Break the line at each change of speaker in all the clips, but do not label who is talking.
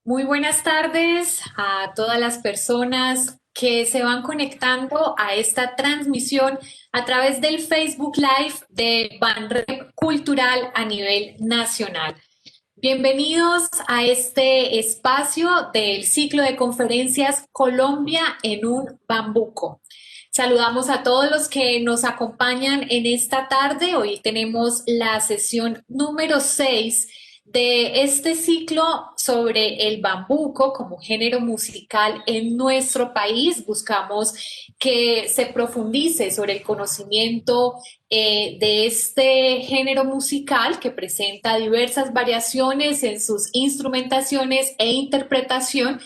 Muy buenas tardes a todas las personas que se van conectando a esta transmisión a través del Facebook Live de Banrep Cultural a nivel nacional. Bienvenidos a este espacio del ciclo de conferencias Colombia en un bambuco. Saludamos a todos los que nos acompañan en esta tarde. Hoy tenemos la sesión número 6 de este ciclo sobre el bambuco como género musical en nuestro país. Buscamos que se profundice sobre el conocimiento de este género musical que presenta diversas variaciones en sus instrumentaciones e interpretación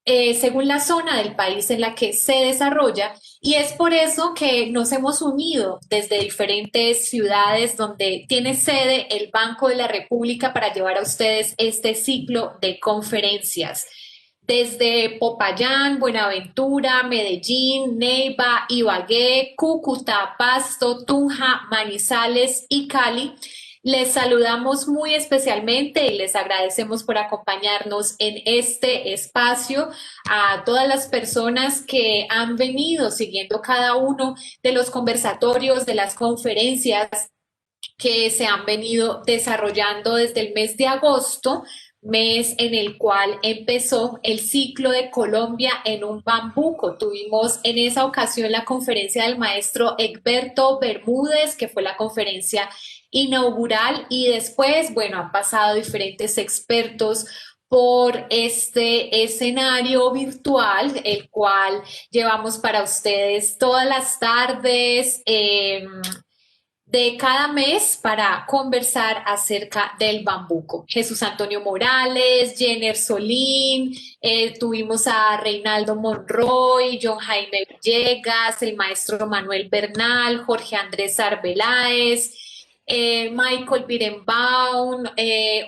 según la zona del país en la que se desarrolla, y es por eso que nos hemos unido desde diferentes ciudades donde tiene sede el Banco de la República para llevar a ustedes este ciclo de conferencias. Desde Popayán, Buenaventura, Medellín, Neiva, Ibagué, Cúcuta, Pasto, Tunja, Manizales y Cali, les saludamos muy especialmente y les agradecemos por acompañarnos en este espacio, a todas las personas que han venido siguiendo cada uno de los conversatorios, de las conferencias que se han venido desarrollando desde el mes de agosto, mes en el cual empezó el ciclo de Colombia en un bambuco. Tuvimos en esa ocasión la conferencia del maestro Egberto Bermúdez, que fue la conferencia inaugural, y después, bueno, han pasado diferentes expertos por este escenario virtual, el cual llevamos para ustedes todas las tardes de cada mes para conversar acerca del bambuco. Jesús Antonio Morales, Jenner Solín, tuvimos a Reinaldo Monroy, John Jaime Villegas, el maestro Manuel Bernal, Jorge Andrés Arbeláez, Michael Birenbaum,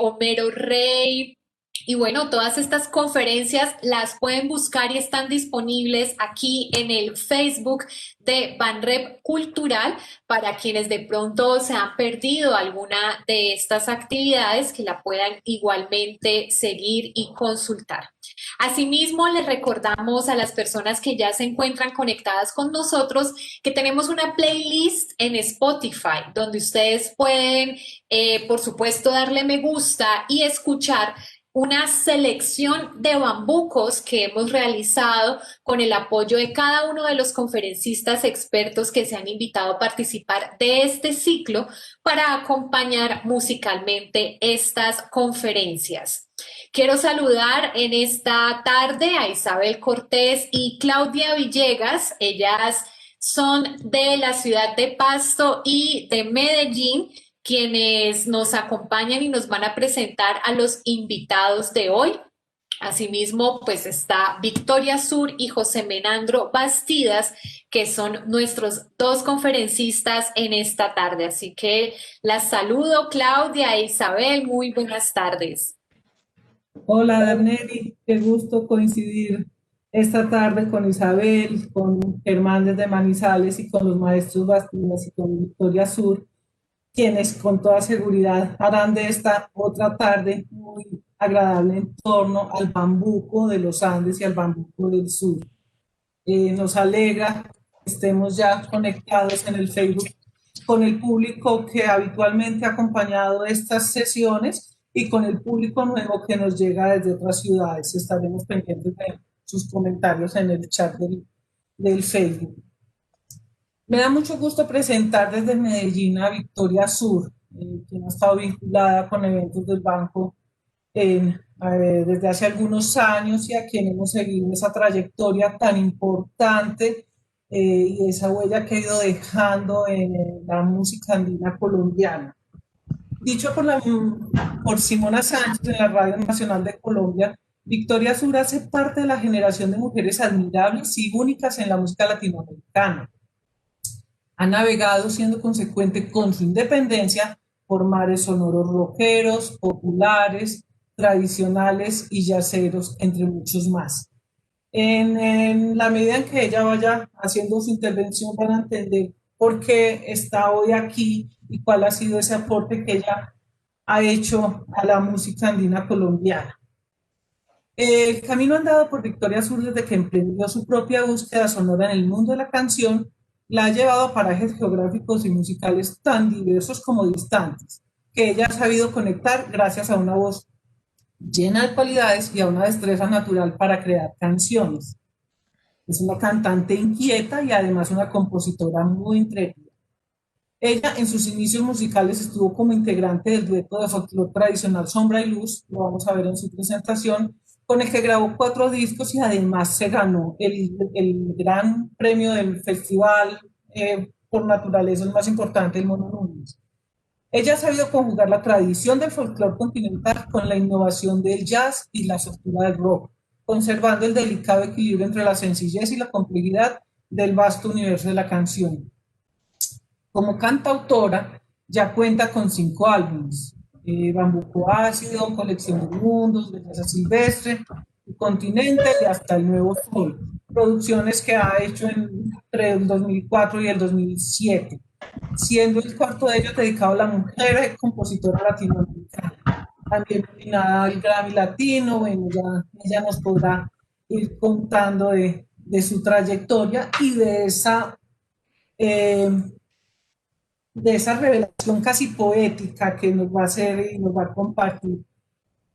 Homero Rey. Y bueno, todas estas conferencias las pueden buscar y están disponibles aquí en el Facebook de Banrep Cultural para quienes de pronto se han perdido alguna de estas actividades, que la puedan igualmente seguir y consultar. Asimismo, les recordamos a las personas que ya se encuentran conectadas con nosotros que tenemos una playlist en Spotify donde ustedes pueden, por supuesto, darle me gusta y escuchar una selección de bambucos que hemos realizado con el apoyo de cada uno de los conferencistas expertos que se han invitado a participar de este ciclo para acompañar musicalmente estas conferencias. Quiero saludar en esta tarde a Isabel Cortés y Claudia Villegas. Ellas son de la ciudad de Pasto y de Medellín, quienes nos acompañan y nos van a presentar a los invitados de hoy. Asimismo, pues está Victoria Sur y José Menandro Bastidas, que son nuestros dos conferencistas en esta tarde. Así que las saludo, Claudia e Isabel, muy buenas tardes.
Hola, Darneri, qué gusto coincidir esta tarde con Isabel, con Germán desde Manizales y con los maestros Bastidas y con Victoria Sur, quienes con toda seguridad harán de esta otra tarde muy agradable en torno al bambuco de los Andes y al bambuco del sur. Nos alegra que estemos ya conectados en el Facebook con el público que habitualmente ha acompañado estas sesiones y con el público nuevo que nos llega desde otras ciudades. Estaremos pendientes de sus comentarios en el chat del Facebook. Me da mucho gusto presentar desde Medellín a Victoria Sur, quien ha estado vinculada con eventos del banco desde hace algunos años y a quien hemos seguido esa trayectoria tan importante y esa huella que ha ido dejando en la música andina colombiana. Dicho por Simona Sánchez en la Radio Nacional de Colombia, Victoria Sur hace parte de la generación de mujeres admirables y únicas en la música latinoamericana. Ha navegado siendo consecuente con su independencia por mares sonoros rockeros, populares, tradicionales y yaceros, entre muchos más. En la medida en que ella vaya haciendo su intervención van a entender por qué está hoy aquí y cuál ha sido ese aporte que ella ha hecho a la música andina colombiana. El camino andado por Victoria Sur desde que emprendió su propia búsqueda sonora en el mundo de la canción la ha llevado a parajes geográficos y musicales tan diversos como distantes, que ella ha sabido conectar gracias a una voz llena de cualidades y a una destreza natural para crear canciones. Es una cantante inquieta y además una compositora muy intrépida. Ella en sus inicios musicales estuvo como integrante del dueto de folclore tradicional Sombra y Luz, lo vamos a ver en su presentación, con el que grabó 4 discos y además se ganó el gran premio del festival por naturaleza el más importante, el Mono Núñez. Ella ha sabido conjugar la tradición del folclore continental con la innovación del jazz y la soltura del rock, conservando el delicado equilibrio entre la sencillez y la complejidad del vasto universo de la canción. Como cantautora, ya cuenta con 5 álbumes: Bambuco Ácido, Colección de Mundos, Belleza Silvestre, Continente y hasta El Nuevo Sol, producciones que ha hecho entre el 2004 y el 2007, siendo el cuarto de ellos dedicado a la mujer compositora latinoamericana. También nominada al Grammy Latino. Bueno, ya ella nos podrá ir contando de su trayectoria y eh, de esa revelación casi poética que nos va a hacer y nos va a compartir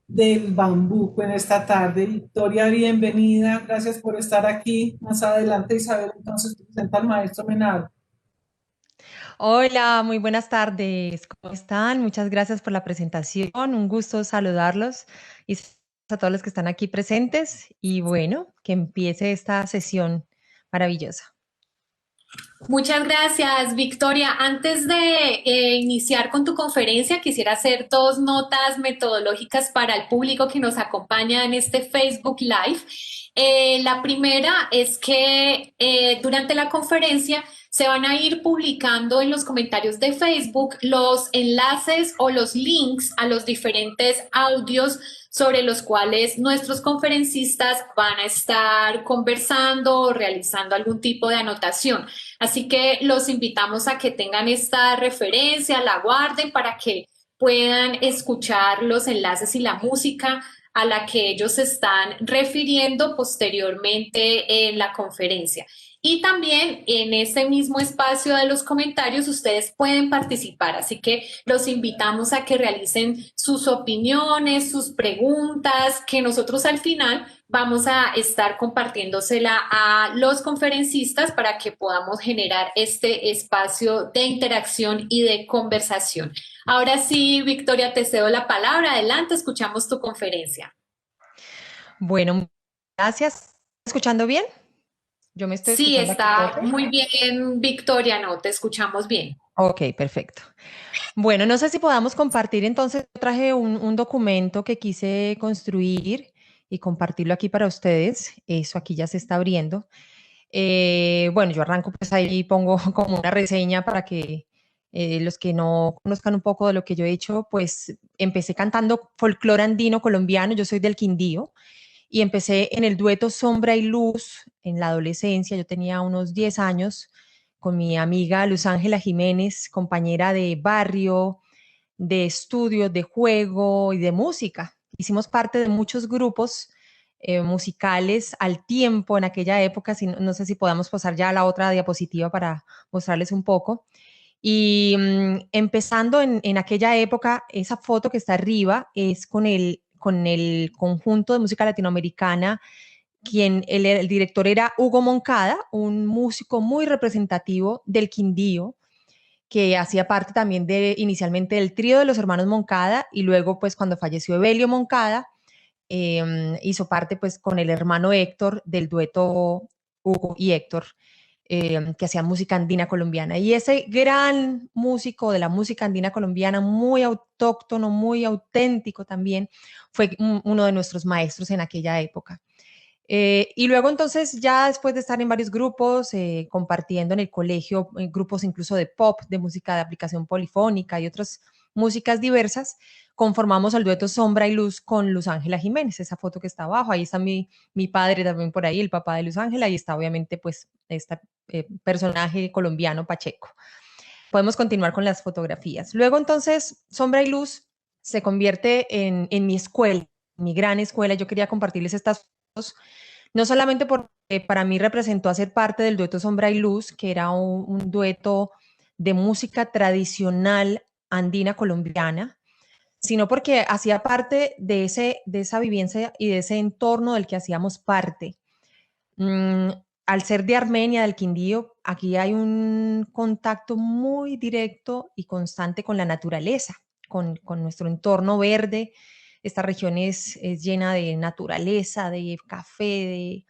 del bambuco en esta tarde. Victoria, bienvenida, gracias por estar aquí. Más adelante Isabel entonces presenta al maestro Menard.
Hola, muy buenas tardes. ¿Cómo están? Muchas gracias por la presentación. Un gusto saludarlos y a todos los que están aquí presentes. Y bueno, que empiece esta sesión maravillosa.
Muchas gracias, Victoria. Antes de iniciar con tu conferencia, quisiera hacer 2 notas metodológicas para el público que nos acompaña en este Facebook Live. La primera es que durante la conferencia se van a ir publicando en los comentarios de Facebook los enlaces o los links a los diferentes audios sobre los cuales nuestros conferencistas van a estar conversando o realizando algún tipo de anotación. Así que los invitamos a que tengan esta referencia, la guarden para que puedan escuchar los enlaces y la música a la que ellos se están refiriendo posteriormente en la conferencia. Y también en ese mismo espacio de los comentarios ustedes pueden participar, así que los invitamos a que realicen sus opiniones, sus preguntas, que nosotros al final vamos a estar compartiéndosela a los conferencistas para que podamos generar este espacio de interacción y de conversación. Ahora sí, Victoria, te cedo la palabra. Adelante, escuchamos tu conferencia.
Bueno, gracias. ¿Escuchando bien? Yo me estoy
Sí,
escuchando aquí
está
todo.
muy bien, Victoria, no, te escuchamos bien.
Ok, perfecto. Bueno, no sé si podamos compartir entonces. Yo traje un documento que quise construir y compartirlo aquí para ustedes. Eso aquí ya se está abriendo. Bueno, yo arranco pues ahí y pongo como una reseña para que los que no conozcan un poco de lo que yo he hecho, pues empecé cantando folclore andino colombiano. Yo soy del Quindío y empecé en el dueto Sombra y Luz en la adolescencia. Yo tenía unos 10 años con mi amiga Luz Ángela Jiménez, compañera de barrio, de estudios, de juego y de música. Hicimos parte de muchos grupos musicales al tiempo en aquella época. Si, no sé si podamos pasar ya a la otra diapositiva para mostrarles un poco. Y empezando en aquella época, esa foto que está arriba es con el conjunto de música latinoamericana, quien el director era Hugo Moncada, un músico muy representativo del Quindío, que hacía parte también de inicialmente del trío de los hermanos Moncada y luego pues cuando falleció Evelio Moncada, hizo parte pues con el hermano Héctor del dueto Hugo y Héctor, que hacía música andina colombiana. Y ese gran músico de la música andina colombiana, muy autóctono, muy auténtico también, fue uno de nuestros maestros en aquella época. Y luego entonces ya después de estar en varios grupos, compartiendo en el colegio, grupos incluso de pop, de música de aplicación polifónica y otras músicas diversas, conformamos el dueto Sombra y Luz con Luz Ángela Jiménez, esa foto que está abajo. Ahí está mi padre también por ahí, el papá de Luz Ángela, y está obviamente pues este personaje colombiano Pacheco. Podemos continuar con las fotografías. Luego entonces Sombra y Luz se convierte en mi escuela. mi gran escuela. Yo quería compartirles estas fotos, no solamente porque para mí representó hacer parte del dueto Sombra y Luz, que era un dueto de música tradicional andina colombiana, sino porque hacía parte de esa vivencia y de ese entorno del que hacíamos parte. Al ser de Armenia, del Quindío, aquí hay un contacto muy directo y constante con la naturaleza, con nuestro entorno verde. Esta región es llena de naturaleza, de café,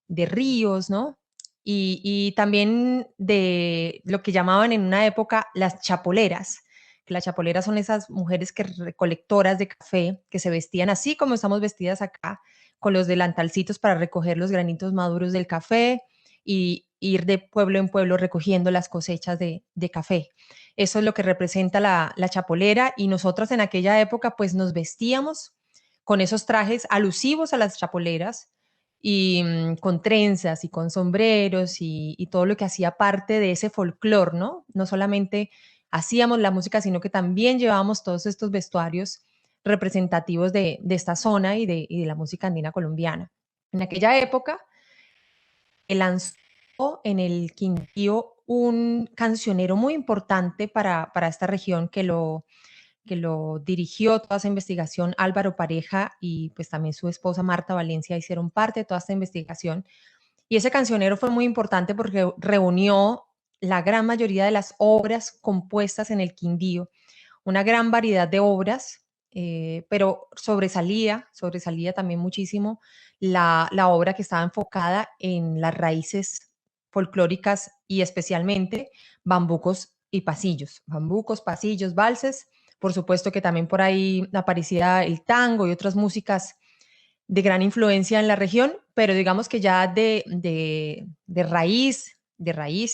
de ríos, ¿no? Y también de lo que llamaban en una época las chapoleras, que las chapoleras son esas mujeres recolectoras de café que se vestían así como estamos vestidas acá, con los delantalcitos para recoger los granitos maduros del café y ir de pueblo en pueblo recogiendo las cosechas de café. Eso es lo que representa la chapolera, y nosotras en aquella época pues nos vestíamos con esos trajes alusivos a las chapoleras y con trenzas y con sombreros y todo lo que hacía parte de ese folclore, ¿no? No solamente hacíamos la música, sino que también llevábamos todos estos vestuarios representativos de esta zona y de la música andina colombiana. En aquella época lanzó en el Quindío un cancionero muy importante para esta región que lo dirigió toda esa investigación Álvaro Pareja, y pues también su esposa Marta Valencia hicieron parte de toda esta investigación. Y ese cancionero fue muy importante porque reunió la gran mayoría de las obras compuestas en el Quindío, una gran variedad de obras, pero sobresalía también muchísimo la obra que estaba enfocada en las raíces folclóricas y especialmente bambucos y pasillos, bambucos, pasillos, valses. Por supuesto que también por ahí aparecía el tango y otras músicas de gran influencia en la región, pero digamos que ya de raíz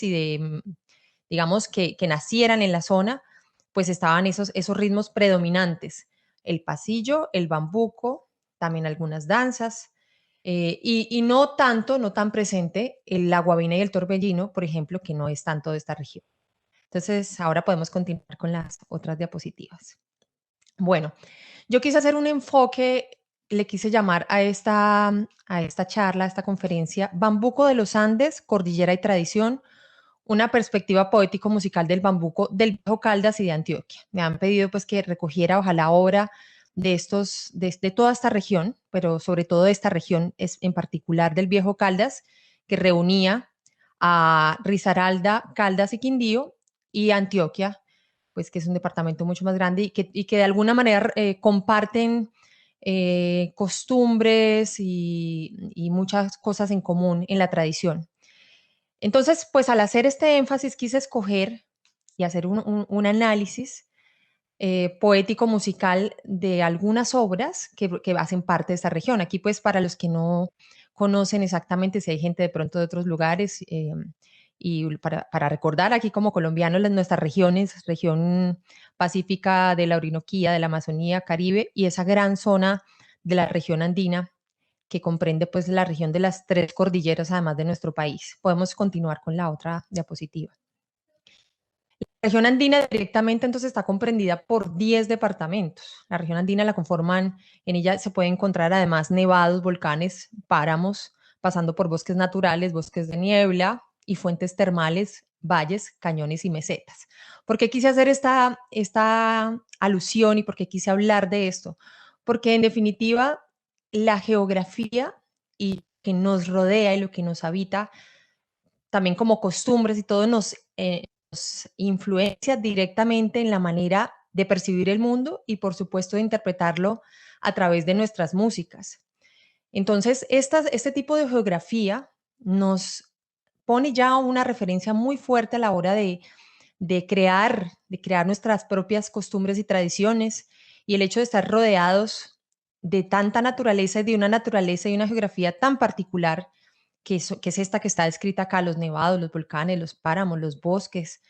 y digamos, que nacieran en la zona, pues estaban esos ritmos predominantes, el pasillo, el bambuco, también algunas danzas, y no tan presente la guabina y el torbellino, por ejemplo, que no es tanto de esta región. Entonces, ahora podemos continuar con las otras diapositivas. Bueno, yo quise hacer un enfoque, le quise llamar a esta charla, a esta conferencia, Bambuco de los Andes, Cordillera y Tradición, una perspectiva poético-musical del bambuco del Viejo Caldas y de Antioquia. Me han pedido pues que recogiera ojalá obra de toda esta región, pero sobre todo de esta región es en particular del Viejo Caldas, que reunía a Risaralda, Caldas y Quindío, y Antioquia, pues que es un departamento mucho más grande y que de alguna manera comparten costumbres y muchas cosas en común en la tradición. Entonces, pues al hacer este énfasis quise escoger y hacer un análisis poético-musical de algunas obras que hacen parte de esta región. Aquí, pues, para los que no conocen exactamente, si hay gente de pronto de otros lugares, y para recordar aquí como colombianos nuestras regiones, región pacífica de la Orinoquía, de la Amazonía, Caribe, y esa gran zona de la región andina que comprende pues la región de las tres cordilleras, además de nuestro país. Podemos continuar con la otra diapositiva. La región andina directamente entonces está comprendida por 10 departamentos. La región andina la conforman, en ella se puede encontrar además nevados, volcanes, páramos, pasando por bosques naturales, bosques de niebla y fuentes termales, valles, cañones y mesetas. ¿Por qué quise hacer esta alusión y por qué quise hablar de esto? Porque en definitiva la geografía y que nos rodea y lo que nos habita, también como costumbres y todo, nos influencia directamente en la manera de percibir el mundo y por supuesto de interpretarlo a través de nuestras músicas. Entonces, este tipo de geografía nos pone ya una referencia muy fuerte a la hora de crear nuestras propias costumbres y tradiciones, y el hecho de estar rodeados de tanta naturaleza y de una naturaleza y una geografía tan particular que es esta que está descrita acá: los nevados, los volcanes, los páramos, los bosques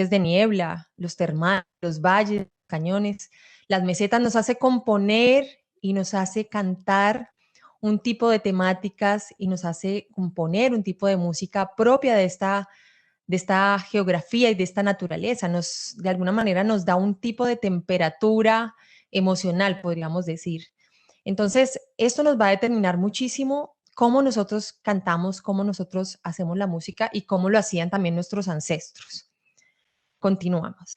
de niebla, los termales, los valles, los cañones, las mesetas, nos hace componer y nos hace cantar un tipo de temáticas y nos hace componer un tipo de música propia de esta geografía y de esta naturaleza. De alguna manera nos da un tipo de temperatura emocional, podríamos decir. Entonces, esto nos va a determinar muchísimo cómo nosotros cantamos, cómo nosotros hacemos la música y cómo lo hacían también nuestros ancestros. Continuamos.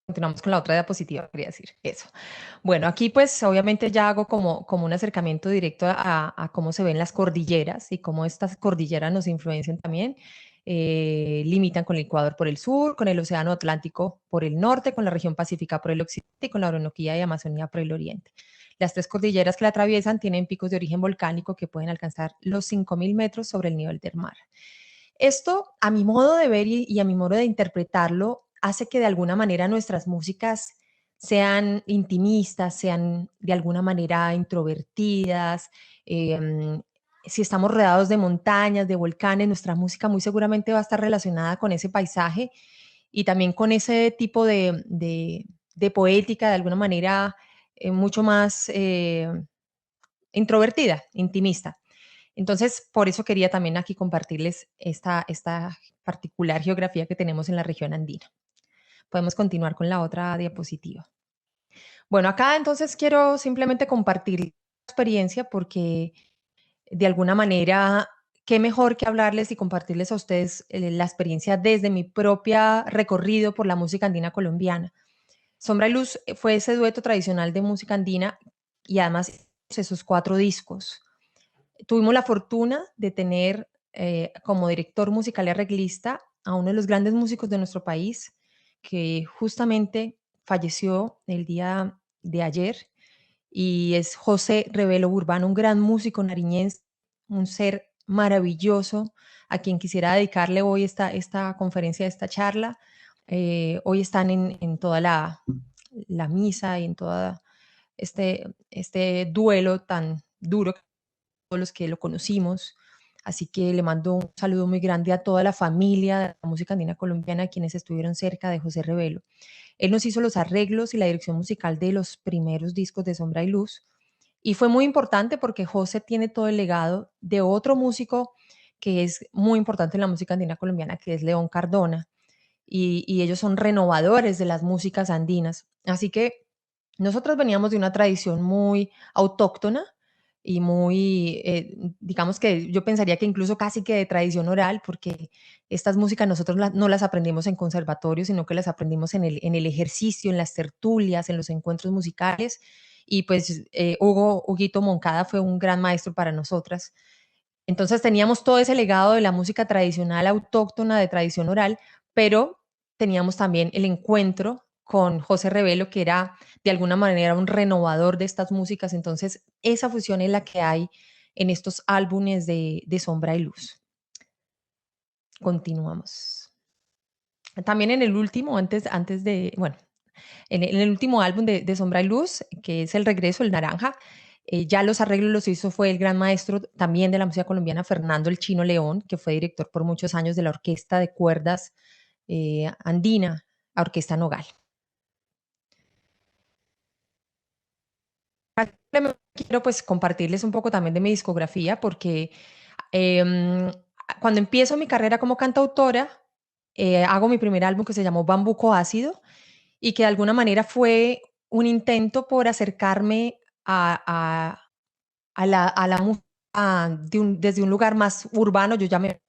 Continuamos con la otra diapositiva, quería decir eso. Bueno, aquí pues obviamente ya hago como un acercamiento directo a cómo se ven las cordilleras y cómo estas cordilleras nos influencian también. Limitan con el Ecuador por el sur, con el Océano Atlántico por el norte, con la región Pacífica por el occidente y con la Orinoquía y Amazonía por el oriente. Las tres cordilleras que la atraviesan tienen picos de origen volcánico que pueden alcanzar los 5.000 metros sobre el nivel del mar. Esto, a mi modo de ver y a mi modo de interpretarlo, hace que de alguna manera nuestras músicas sean intimistas, sean de alguna manera introvertidas. Si estamos rodeados de montañas, de volcanes, nuestra música muy seguramente va a estar relacionada con ese paisaje y también con ese tipo de poética, de alguna manera mucho más introvertida, intimista. Entonces, por eso quería también aquí compartirles esta particular geografía que tenemos en la región andina. Podemos continuar con la otra diapositiva. Bueno, acá entonces quiero simplemente compartir la experiencia porque de alguna manera, qué mejor que hablarles y compartirles a ustedes la experiencia desde mi propia recorrido por la música andina colombiana. Sombra y Luz fue ese dueto tradicional de música andina y además esos 4 discos. Tuvimos la fortuna de tener como director musical y arreglista a uno de los grandes músicos de nuestro país, que justamente falleció el día de ayer, y es José Revelo Urbano, un gran músico nariñense, un ser maravilloso, a quien quisiera dedicarle hoy esta conferencia, esta charla. Hoy están en toda la misa y en todo este duelo tan duro todos los que lo conocimos. Así que le mando un saludo muy grande a toda la familia de la música andina colombiana, quienes estuvieron cerca de José Revelo. Él nos hizo los arreglos y la dirección musical de los primeros discos de Sombra y Luz. Y fue muy importante porque José tiene todo el legado de otro músico que es muy importante en la música andina colombiana, que es León Cardona. Y ellos son renovadores de las músicas andinas. Así que nosotros veníamos de una tradición muy autóctona y muy, digamos que yo pensaría que incluso casi que de tradición oral, porque estas músicas nosotros no las aprendimos en conservatorios, sino que las aprendimos en el ejercicio, en las tertulias, en los encuentros musicales. Y pues Huguito Moncada fue un gran maestro para nosotras. Entonces teníamos todo ese legado de la música tradicional autóctona, de tradición oral, pero teníamos también el encuentro con José Revelo, que era de alguna manera un renovador de estas músicas. Entonces, esa fusión es la que hay en estos álbumes de Sombra y Luz. Continuamos. También en el último, bueno, en el último álbum de Sombra y Luz, que es El Regreso, El Naranja, ya los arreglos los hizo fue el gran maestro también de la música colombiana, Fernando El Chino León, que fue director por muchos años de la Orquesta de Cuerdas Andina, la Orquesta Nogal. Quiero pues compartirles un poco también de mi discografía porque cuando empiezo mi carrera como cantautora, hago mi primer álbum que se llamó Bambuco Ácido y que de alguna manera fue un intento por acercarme a la música desde un lugar más urbano. Yo ya me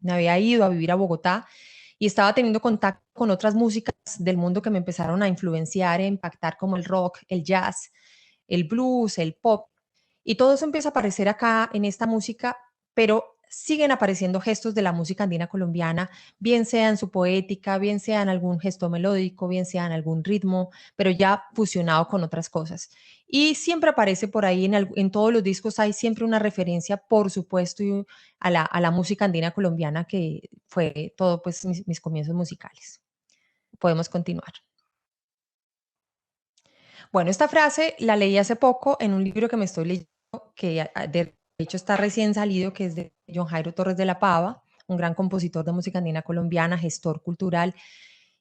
había ido a vivir a Bogotá y estaba teniendo contacto con otras músicas del mundo que me empezaron a influenciar, a impactar, como el rock, el jazz, el blues, el pop. Y todo eso empieza a aparecer acá en esta música, pero siguen apareciendo gestos de la música andina colombiana, bien sea en su poética, bien sea en algún gesto melódico, bien sea en algún ritmo, pero ya fusionado con otras cosas. Y siempre aparece por ahí, en todos los discos hay siempre una referencia, por supuesto, a la música andina colombiana, que fue todo pues mis comienzos musicales. Podemos continuar. Bueno, esta frase la leí hace poco en un libro que me estoy leyendo, que de hecho está recién salido, que es de John Jairo Torres de la Pava, un gran compositor de música andina colombiana, gestor cultural,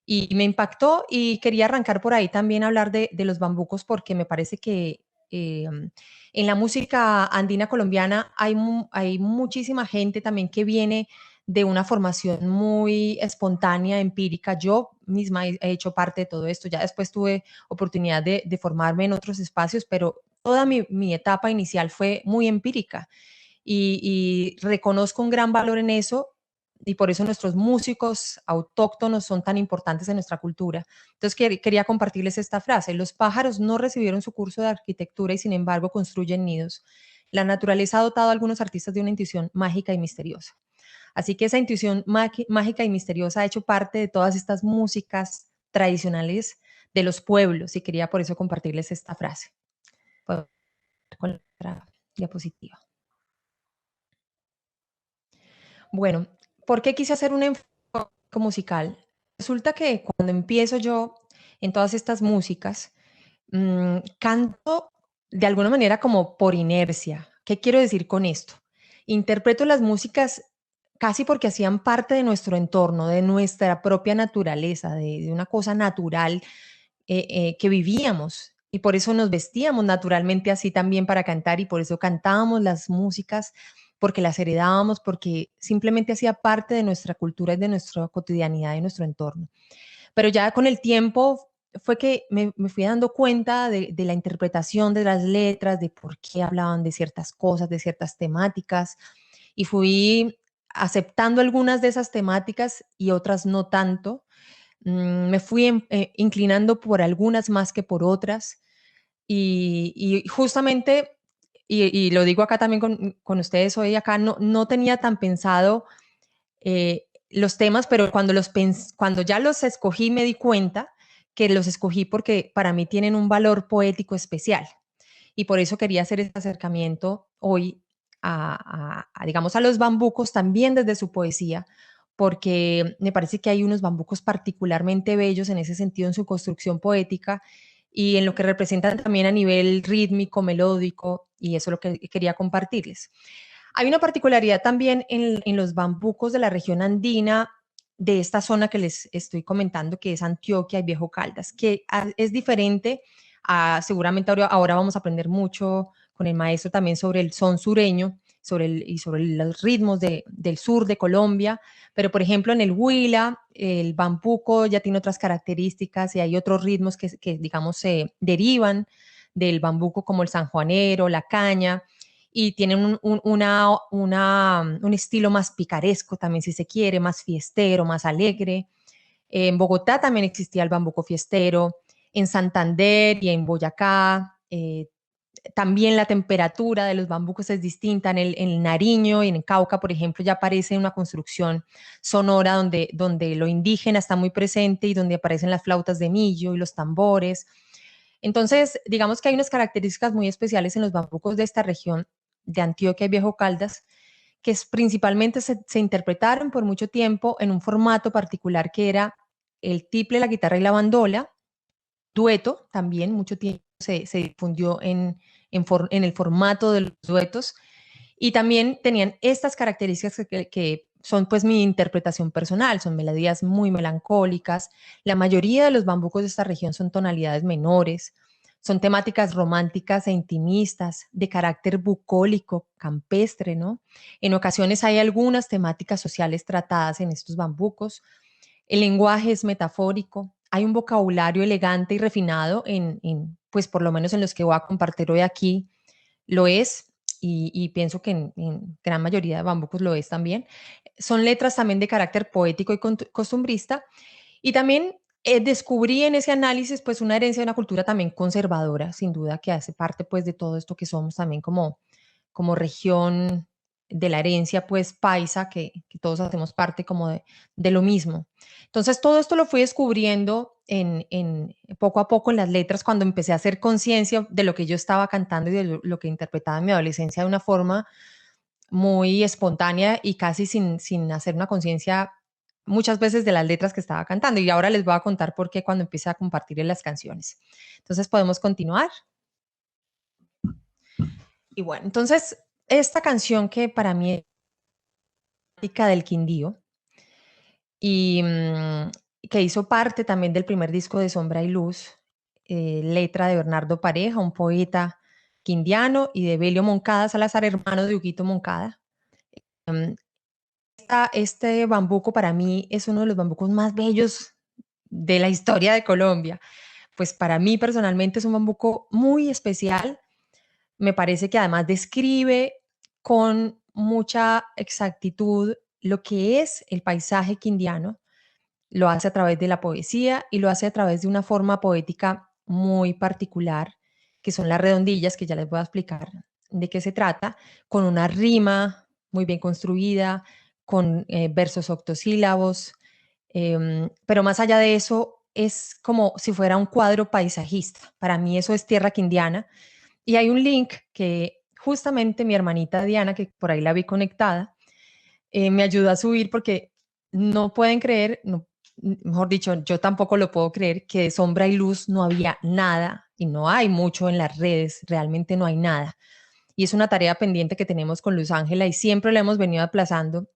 y me impactó y quería arrancar por ahí también a hablar de los bambucos porque me parece que en la música andina colombiana hay muchísima gente también que viene de una formación muy espontánea, empírica. Yo misma he hecho parte de todo esto. Ya después tuve oportunidad de formarme en otros espacios, pero toda mi etapa inicial fue muy empírica y reconozco un gran valor en eso y por eso nuestros músicos autóctonos son tan importantes en nuestra cultura. Entonces quería compartirles esta frase: los pájaros no recibieron su curso de arquitectura y sin embargo construyen nidos. La naturaleza ha dotado a algunos artistas de una intuición mágica y misteriosa. Así que esa intuición mágica y misteriosa ha hecho parte de todas estas músicas tradicionales de los pueblos y quería por eso compartirles esta frase. Puedo con la otra diapositiva. Bueno, ¿por qué quise hacer un enfoque musical? Resulta que cuando empiezo yo en todas estas músicas, canto de alguna manera como por inercia. ¿Qué quiero decir con esto? Interpreto las músicas casi porque hacían parte de nuestro entorno, de nuestra propia naturaleza, de una cosa natural que vivíamos. Y por eso nos vestíamos naturalmente así también para cantar y por eso cantábamos las músicas, porque las heredábamos, porque simplemente hacía parte de nuestra cultura y de nuestra cotidianidad, de nuestro entorno. Pero ya con el tiempo fue que me fui dando cuenta de la interpretación de las letras, de por qué hablaban de ciertas cosas, de ciertas temáticas, y fui aceptando algunas de esas temáticas y otras no tanto. Me fui inclinando por algunas más que por otras, y justamente, y lo digo acá también con ustedes hoy acá, no tenía tan pensado los temas, pero cuando ya los escogí me di cuenta que los escogí porque para mí tienen un valor poético especial y por eso quería hacer este acercamiento hoy digamos, a los bambucos también desde su poesía, porque me parece que hay unos bambucos particularmente bellos en ese sentido en su construcción poética y en lo que representan también a nivel rítmico, melódico, y eso es lo que quería compartirles. Hay una particularidad también en los bambucos de la región andina, de esta zona que les estoy comentando, que es Antioquia y Viejo Caldas, que es diferente seguramente ahora vamos a aprender mucho con el maestro también sobre el son sureño y sobre los ritmos del sur de Colombia, pero por ejemplo en el Huila, el bambuco ya tiene otras características y hay otros ritmos que digamos, se derivan del bambuco como el sanjuanero, la caña, y tienen un estilo más picaresco también, si se quiere, más fiestero, más alegre. En Bogotá también existía el bambuco fiestero, en Santander y en Boyacá. También la temperatura de los bambucos es distinta. En el Nariño y en Cauca, por ejemplo, ya aparece una construcción sonora donde lo indígena está muy presente y donde aparecen las flautas de millo y los tambores. Entonces, digamos que hay unas características muy especiales en los bambucos de esta región de Antioquia y Viejo Caldas, que principalmente se interpretaron por mucho tiempo en un formato particular que era el tiple, la guitarra y la bandola, dueto también, mucho tiempo se difundió en el formato de los duetos, y también tenían estas características que son pues mi interpretación personal, son melodías muy melancólicas. La mayoría de los bambucos de esta región son tonalidades menores, son temáticas románticas e intimistas, de carácter bucólico, campestre, ¿no? En ocasiones hay algunas temáticas sociales tratadas en estos bambucos. El lenguaje es metafórico, hay un vocabulario elegante y refinado pues por lo menos en los que voy a compartir hoy aquí, lo es, y pienso que en gran mayoría de bambucos lo es también. Son letras también de carácter poético y costumbrista, y también descubrí en ese análisis pues una herencia de una cultura también conservadora, sin duda, que hace parte pues de todo esto que somos también como región de la herencia pues paisa, que todos hacemos parte como de lo mismo. Entonces todo esto lo fui descubriendo en poco a poco en las letras cuando empecé a hacer conciencia de lo que yo estaba cantando y de lo que interpretaba en mi adolescencia de una forma muy espontánea y casi sin hacer una conciencia muchas veces de las letras que estaba cantando. Y ahora les voy a contar por qué cuando empecé a compartir las canciones. Entonces podemos continuar. Y bueno, entonces esta canción que para mí es del Quindío y que hizo parte también del primer disco de Sombra y Luz, letra de Bernardo Pareja, un poeta quindiano, y de Belio Moncada Salazar, hermano de Huguito Moncada. este bambuco para mí es uno de los bambucos más bellos de la historia de Colombia. Pues para mí personalmente es un bambuco muy especial. Me parece que además describe con mucha exactitud lo que es el paisaje quindiano. Lo hace a través de la poesía y lo hace a través de una forma poética muy particular, que son las redondillas, que ya les voy a explicar de qué se trata, con una rima muy bien construida, con versos octosílabos, pero más allá de eso, es como si fuera un cuadro paisajista. Para mí eso es tierra quindiana. Y hay un link que justamente mi hermanita Diana, que por ahí la vi conectada, me ayudó a subir porque no pueden creer, no, mejor dicho, yo tampoco lo puedo creer, que de sombra y luz no había nada y no hay mucho en las redes, realmente no hay nada. Y es una tarea pendiente que tenemos con Luz Ángela y siempre la hemos venido aplazando.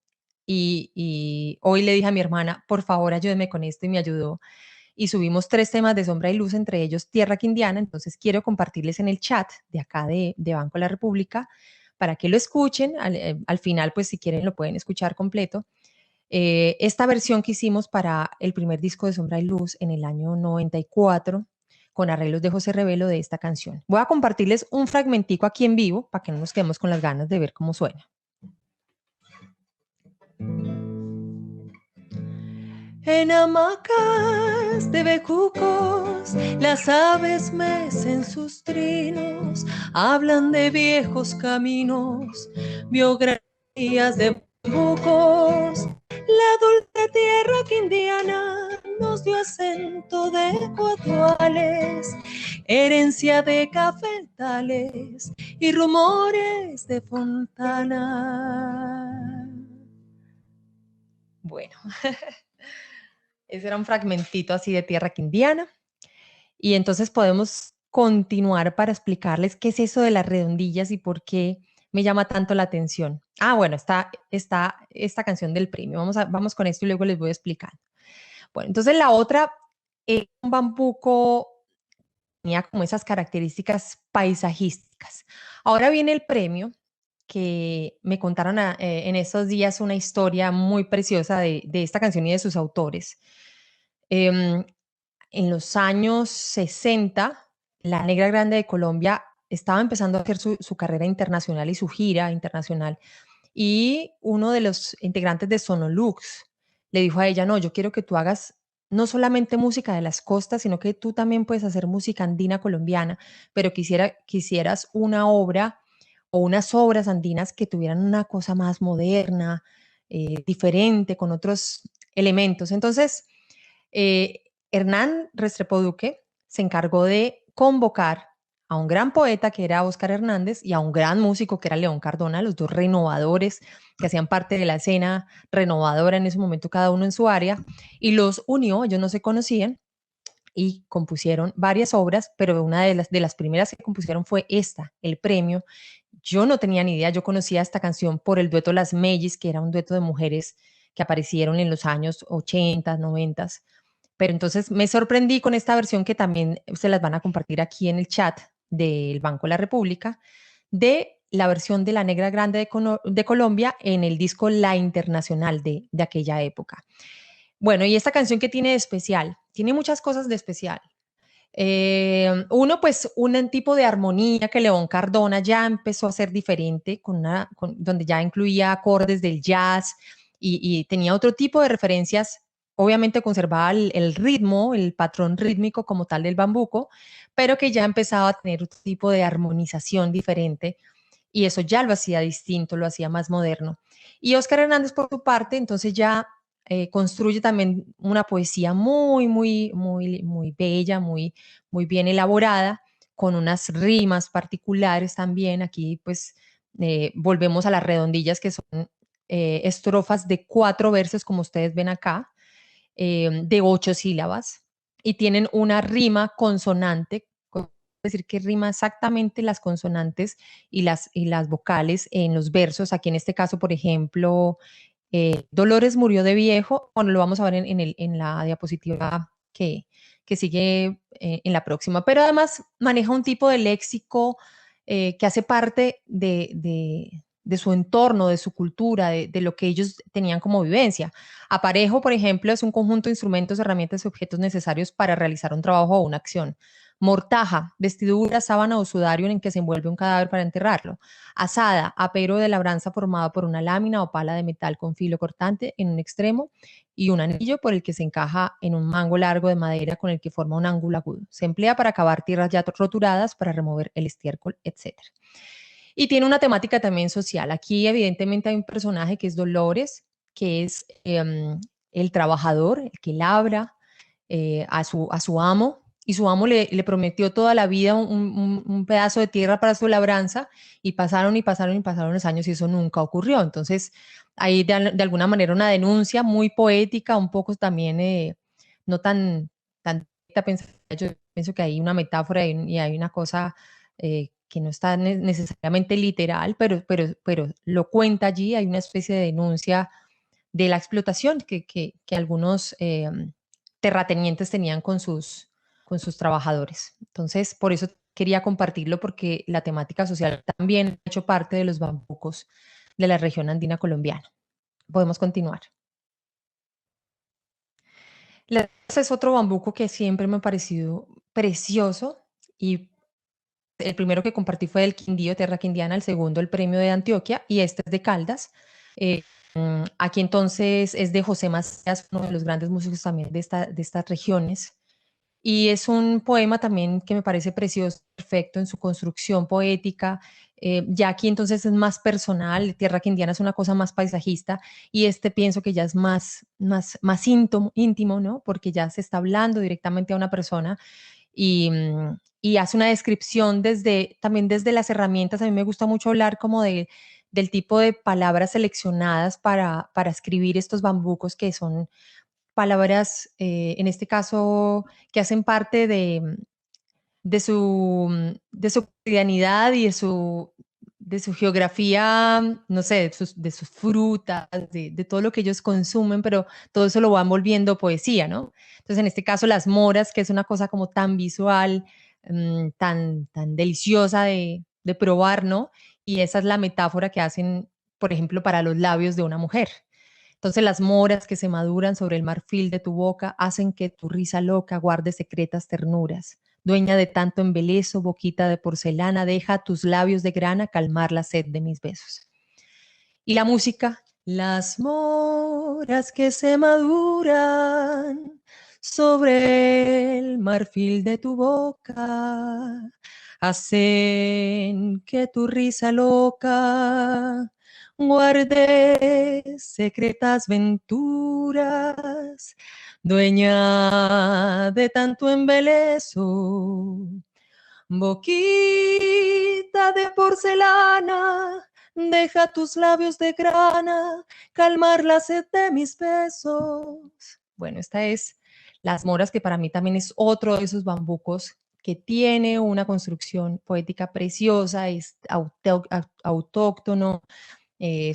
Y hoy le dije a mi hermana, por favor, ayúdeme con esto y me ayudó. Y subimos 3 temas de sombra y luz, entre ellos Tierra Quindiana. Entonces quiero compartirles en el chat de acá de Banco de la República para que lo escuchen. Al final, pues si quieren lo pueden escuchar completo. Esta versión que hicimos para el primer disco de Sombra y Luz en el año 94 con arreglos de José Revelo de esta canción. Voy a compartirles un fragmentico aquí en vivo para que no nos quedemos con las ganas de ver cómo suena. En hamacas de bejucos, las aves mecen sus trinos, hablan de viejos caminos, biografías de bejucos. La dulce tierra quindiana nos dio acento de coatuales, herencia de cafetales y rumores de fontana. Bueno. Ese era un fragmentito así de tierra quindiana. Y entonces podemos continuar para explicarles qué es eso de las redondillas y por qué me llama tanto la atención. Ah, bueno, está esta canción del premio. Vamos con esto y luego les voy a explicar. Bueno, entonces la otra, un bambuco tenía como esas características paisajísticas. Ahora viene el premio que me contaron en estos días una historia muy preciosa de esta canción y de sus autores. En los años 60, la Negra Grande de Colombia estaba empezando a hacer su carrera internacional y su gira internacional. Y uno de los integrantes de Sonolux le dijo a ella, no, yo quiero que tú hagas no solamente música de las costas, sino que tú también puedes hacer música andina colombiana, pero quisieras una obra o unas obras andinas que tuvieran una cosa más moderna, diferente, con otros elementos. Entonces, Hernán Restrepo Duque se encargó de convocar a un gran poeta que era Óscar Hernández y a un gran músico que era León Cardona, los dos renovadores que hacían parte de la escena renovadora en ese momento, cada uno en su área, y los unió, ellos no se conocían, y compusieron varias obras, pero una de las primeras que compusieron fue esta, El Premio. Yo no tenía ni idea, yo conocía esta canción por el dueto Las Mellis, que era un dueto de mujeres que aparecieron en los años 80, 90. Pero entonces me sorprendí con esta versión que también se las van a compartir aquí en el chat del Banco de la República, de la versión de La Negra Grande de Colombia en el disco La Internacional de aquella época. Bueno, y esta canción que tiene de especial, tiene muchas cosas de especial. Uno, pues, un tipo de armonía que León Cardona ya empezó a ser diferente, donde ya incluía acordes del jazz y tenía otro tipo de referencias. Obviamente conservaba el ritmo, el patrón rítmico como tal del bambuco, pero que ya empezaba a tener otro tipo de armonización diferente y eso ya lo hacía distinto, lo hacía más moderno. Y Óscar Hernández, por su parte, entonces ya construye también una poesía muy, muy, muy, muy bella, muy, muy bien elaborada, con unas rimas particulares también. Aquí pues volvemos a las redondillas, que son estrofas de 4 versos, como ustedes ven acá, de 8 sílabas, y tienen una rima consonante, es decir, que rima exactamente las consonantes y las vocales en los versos. Aquí en este caso, por ejemplo, Dolores murió de viejo. Bueno, lo vamos a ver en la diapositiva que sigue en la próxima. Pero además maneja un tipo de léxico que hace parte su entorno, de su cultura, de lo que ellos tenían como vivencia. Aparejo, por ejemplo, es un conjunto de instrumentos, herramientas y objetos necesarios para realizar un trabajo o una acción. Mortaja, vestidura, sábana o sudario en que se envuelve un cadáver para enterrarlo. Azada, apero de labranza formado por una lámina o pala de metal con filo cortante en un extremo y un anillo por el que se encaja en un mango largo de madera con el que forma un ángulo agudo. Se emplea para cavar tierras ya roturadas, para remover el estiércol, etc. Y tiene una temática también social. Aquí evidentemente hay un personaje que es Dolores, que es el trabajador, el que labra a su amo, y su amo le prometió toda la vida un pedazo de tierra para su labranza, y pasaron y pasaron y pasaron los años y eso nunca ocurrió. Entonces, hay de alguna manera una denuncia muy poética, un poco también no tan yo pienso que hay una metáfora y hay una cosa que no está necesariamente literal, pero lo cuenta allí, hay una especie de denuncia de la explotación que algunos terratenientes tenían con sus trabajadores. Entonces, por eso quería compartirlo, porque la temática social también ha hecho parte de los bambucos de la región andina colombiana. Podemos continuar. Este es otro bambuco que siempre me ha parecido precioso, y el primero que compartí fue del Quindío, Tierra Quindiana, el segundo el Premio de Antioquia, y este es de Caldas. Aquí entonces es de José Macías, uno de los grandes músicos también de estas regiones. Y es un poema también que me parece precioso, perfecto en su construcción poética. Ya aquí entonces es más personal, Tierra Quindiana es una cosa más paisajista, y este pienso que ya es más íntimo, ¿no? Porque ya se está hablando directamente a una persona y hace una descripción también desde las herramientas. A mí me gusta mucho hablar como del tipo de palabras seleccionadas para escribir estos bambucos, que son palabras, en este caso, que hacen parte de su cotidianidad y de su geografía, no sé, de sus frutas, de todo lo que ellos consumen, pero todo eso lo van volviendo poesía, ¿no? Entonces, en este caso, las moras, que es una cosa como tan visual, tan deliciosa de probar, ¿no? Y esa es la metáfora que hacen, por ejemplo, para los labios de una mujer. Entonces las moras que se maduran sobre el marfil de tu boca hacen que tu risa loca guarde secretas ternuras. Dueña de tanto embeleso, boquita de porcelana, deja tus labios de grana calmar la sed de mis besos. Y la música, las moras que se maduran sobre el marfil de tu boca hacen que tu risa loca guarde secretas venturas, dueña de tanto embeleso, boquita de porcelana, deja tus labios de grana calmar la sed de mis besos. Bueno, esta es Las Moras, que para mí también es otro de esos bambucos que tiene una construcción poética preciosa, es autóctono,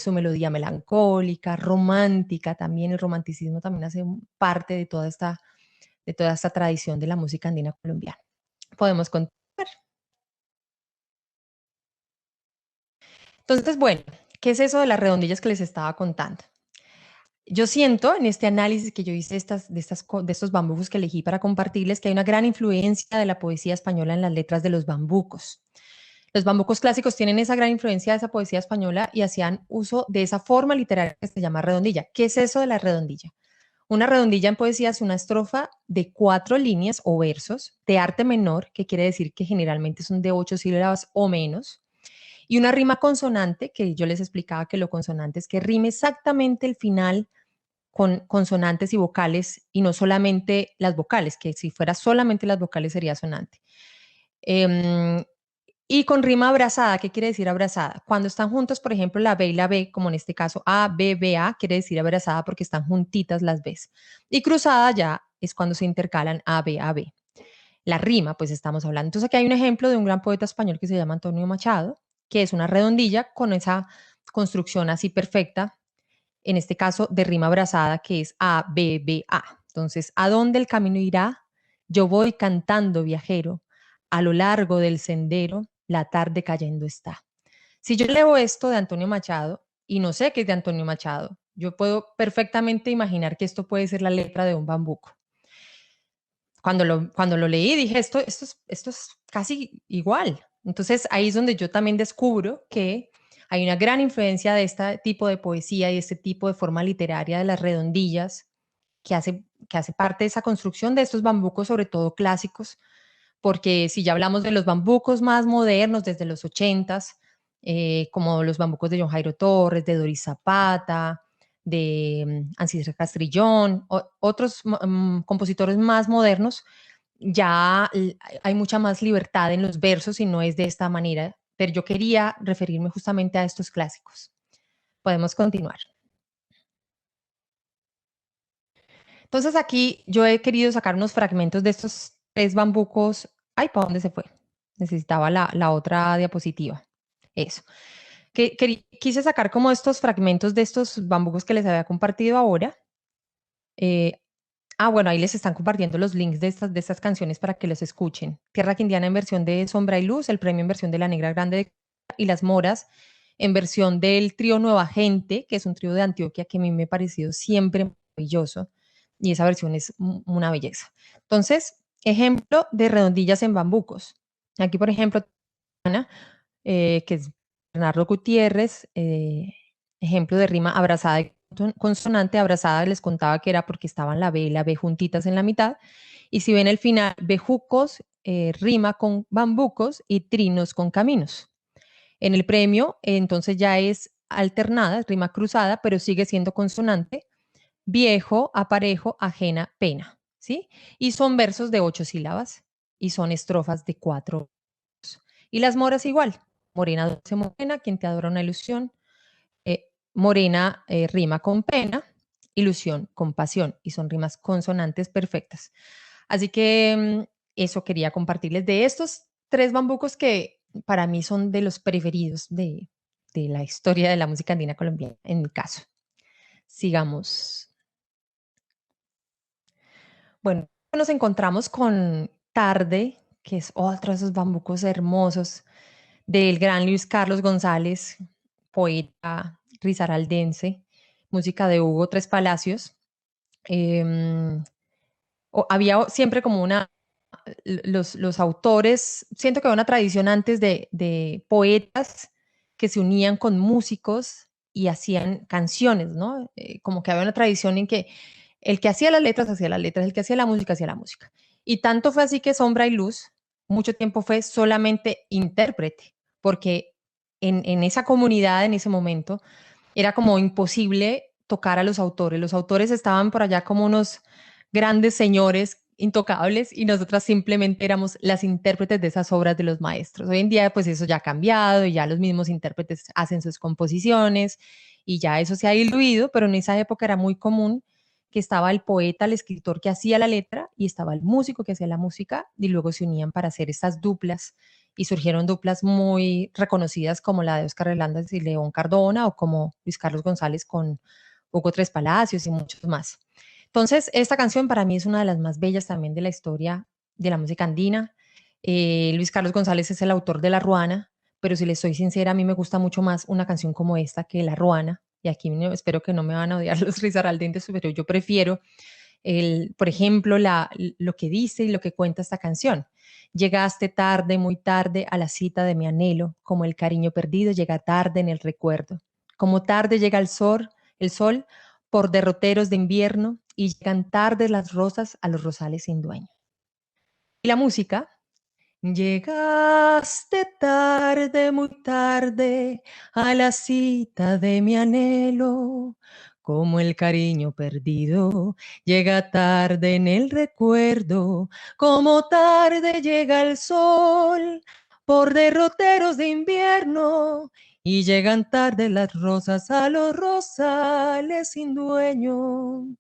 su melodía melancólica, romántica también. El romanticismo también hace parte de toda esta tradición de la música andina colombiana. Podemos continuar. Entonces, bueno, ¿qué es eso de las redondillas que les estaba contando? Yo siento en este análisis que yo hice de estos bambucos que elegí para compartirles, que hay una gran influencia de la poesía española en las letras de los bambucos. Los bambucos clásicos tienen esa gran influencia de esa poesía española y hacían uso de esa forma literaria que se llama redondilla. ¿Qué es eso de la redondilla? Una redondilla en poesía es una estrofa de 4 líneas o versos de arte menor, que quiere decir que generalmente son de 8 sílabas o menos, y una rima consonante, que yo les explicaba que lo consonante es que rime exactamente el final con consonantes y vocales, y no solamente las vocales, que si fuera solamente las vocales sería sonante. Y con rima abrazada. ¿Qué quiere decir abrazada? Cuando están juntos, por ejemplo, la B y la B, como en este caso A, B, B, A, quiere decir abrazada porque están juntitas las Bs. Y cruzada ya es cuando se intercalan A, B, A, B. La rima, pues estamos hablando. Entonces aquí hay un ejemplo de un gran poeta español que se llama Antonio Machado, que es una redondilla con esa construcción así perfecta, en este caso de rima abrazada, que es A, B, B, A. Entonces, ¿a dónde el camino irá? Yo voy cantando, viajero, a lo largo del sendero, la tarde cayendo está. Si yo leo esto de Antonio Machado y no sé qué es de Antonio Machado, yo puedo perfectamente imaginar que esto puede ser la letra de un bambuco. Cuando lo leí dije, esto es casi igual. Entonces ahí es donde yo también descubro que hay una gran influencia de este tipo de poesía y este tipo de forma literaria de las redondillas que hace parte de esa construcción de estos bambucos, sobre todo clásicos, porque si ya hablamos de los bambucos más modernos, desde los 80s, como los bambucos de John Jairo Torres, de Doris Zapata, de Ancísar Castrillón, otros compositores más modernos, ya hay mucha más libertad en los versos y no es de esta manera, pero yo quería referirme justamente a estos clásicos. Podemos continuar. Entonces aquí yo he querido sacar unos fragmentos de estos 3 bambucos. Ay, ¿para dónde se fue? Necesitaba la otra diapositiva. Eso. Quise sacar como estos fragmentos de estos bambucos que les había compartido ahora. Bueno, ahí les están compartiendo los links de estas canciones para que los escuchen. Tierra Quindiana en versión de Sombra y Luz, el premio en versión de La Negra Grande y Las Moras en versión del trío Nueva Gente, que es un trío de Antioquia que a mí me ha parecido siempre maravilloso y esa versión es una belleza. Entonces, ejemplo de redondillas en bambucos. Aquí, por ejemplo, Ana, que es Bernardo Gutiérrez, ejemplo de rima abrazada y consonante. Abrazada les contaba que era porque estaban la B y la B juntitas en la mitad. Y si ven el final, bejucos rima con bambucos y trinos con caminos. En el premio, entonces ya es alternada, rima cruzada, pero sigue siendo consonante. Viejo, aparejo, ajena, pena. ¿Sí? Y son versos de 8 sílabas y son estrofas de 4. Y las moras igual. Morena, dulce morena, quien te adora una ilusión. Morena rima con pena, ilusión con pasión. Y son rimas consonantes perfectas. Así que eso quería compartirles de estos 3 bambucos que para mí son de los preferidos de la historia de la música andina colombiana, en mi caso. Sigamos. Bueno, nos encontramos con Tarde, que es otro de esos bambucos hermosos del gran Luis Carlos González, poeta risaraldense, música de Hugo Tres Palacios. Había siempre como los autores, siento que había una tradición antes de poetas que se unían con músicos y hacían canciones, ¿no? Como que había una tradición en que el que hacía las letras, el que hacía la música, hacía la música. Y tanto fue así que Sombra y Luz mucho tiempo fue solamente intérprete, porque en esa comunidad, en ese momento, era como imposible tocar a los autores. Los autores estaban por allá como unos grandes señores intocables y nosotras simplemente éramos las intérpretes de esas obras de los maestros. Hoy en día pues eso ya ha cambiado y ya los mismos intérpretes hacen sus composiciones y ya eso se ha diluido, pero en esa época era muy común que estaba el poeta, el escritor que hacía la letra y estaba el músico que hacía la música y luego se unían para hacer estas duplas y surgieron duplas muy reconocidas como la de Oscar Hernández y León Cardona o como Luis Carlos González con Hugo Tres Palacios y muchos más. Entonces, esta canción para mí es una de las más bellas también de la historia de la música andina. Luis Carlos González es el autor de La Ruana, pero si les soy sincera, a mí me gusta mucho más una canción como esta que La Ruana, y aquí espero que no me van a odiar los risaraldenses, pero yo prefiero, por ejemplo, lo que dice y lo que cuenta esta canción. Llegaste tarde, muy tarde, a la cita de mi anhelo, como el cariño perdido llega tarde en el recuerdo. Como tarde llega el sol por derroteros de invierno y llegan tarde las rosas a los rosales sin dueño. Y la música. Llegaste tarde, muy tarde, a la cita de mi anhelo, como el cariño perdido llega tarde en el recuerdo, como tarde llega el sol por derroteros de invierno y llegan tarde las rosas a los rosales sin dueño.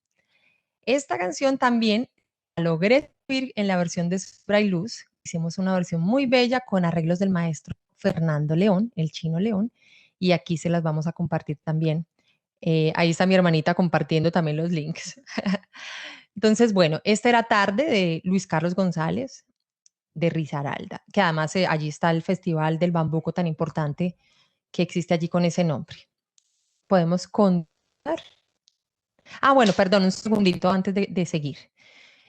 Esta canción también la logré escribir en la versión de Sombra y Luz. Hicimos una versión muy bella con arreglos del maestro Fernando León, el Chino León, y aquí se las vamos a compartir también. Ahí está mi hermanita compartiendo también los links. Entonces, bueno, esta era Tarde de Luis Carlos González de Risaralda, que además allí está el Festival del Bambuco tan importante que existe allí con ese nombre. Podemos contar. Ah, bueno, perdón, un segundito antes de seguir.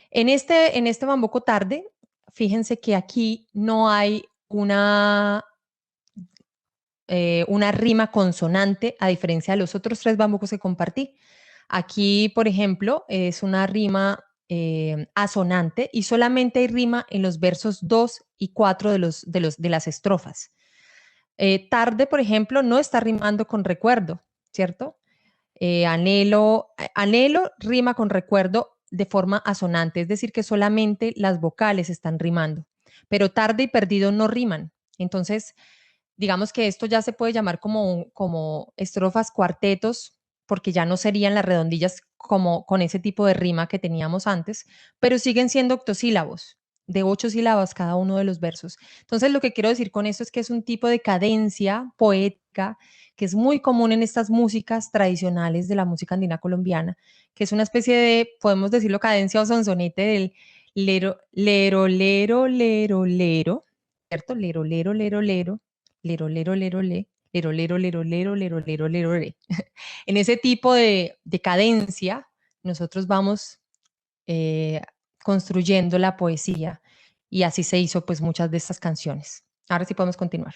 En este Bambuco Tarde, fíjense que aquí no hay una rima consonante, a diferencia de los otros 3 bambucos que compartí. Aquí, por ejemplo, es una rima asonante y solamente hay rima en los versos 2 y 4 de las estrofas. Tarde, por ejemplo, no está rimando con recuerdo, ¿cierto? Anhelo rima con recuerdo de forma asonante, es decir, que solamente las vocales están rimando, pero tarde y perdido no riman. Entonces, digamos que esto ya se puede llamar como estrofas cuartetos, porque ya no serían las redondillas como con ese tipo de rima que teníamos antes, pero siguen siendo octosílabos, de 8 sílabas cada uno de los versos. Entonces, lo que quiero decir con esto es que es un tipo de cadencia poética que es muy común en estas músicas tradicionales de la música andina colombiana, que es una especie de, podemos decirlo, cadencia o sonsonete del lero, lero, lero, lero, lero, ¿cierto? Lero, lero, lero, lero, lero, lero, lero, le, lero, lero, lero, lero, lero, lero, lero, le. En ese tipo de cadencia, nosotros vamos construyendo la poesía y así se hizo pues muchas de estas canciones. Ahora sí podemos continuar.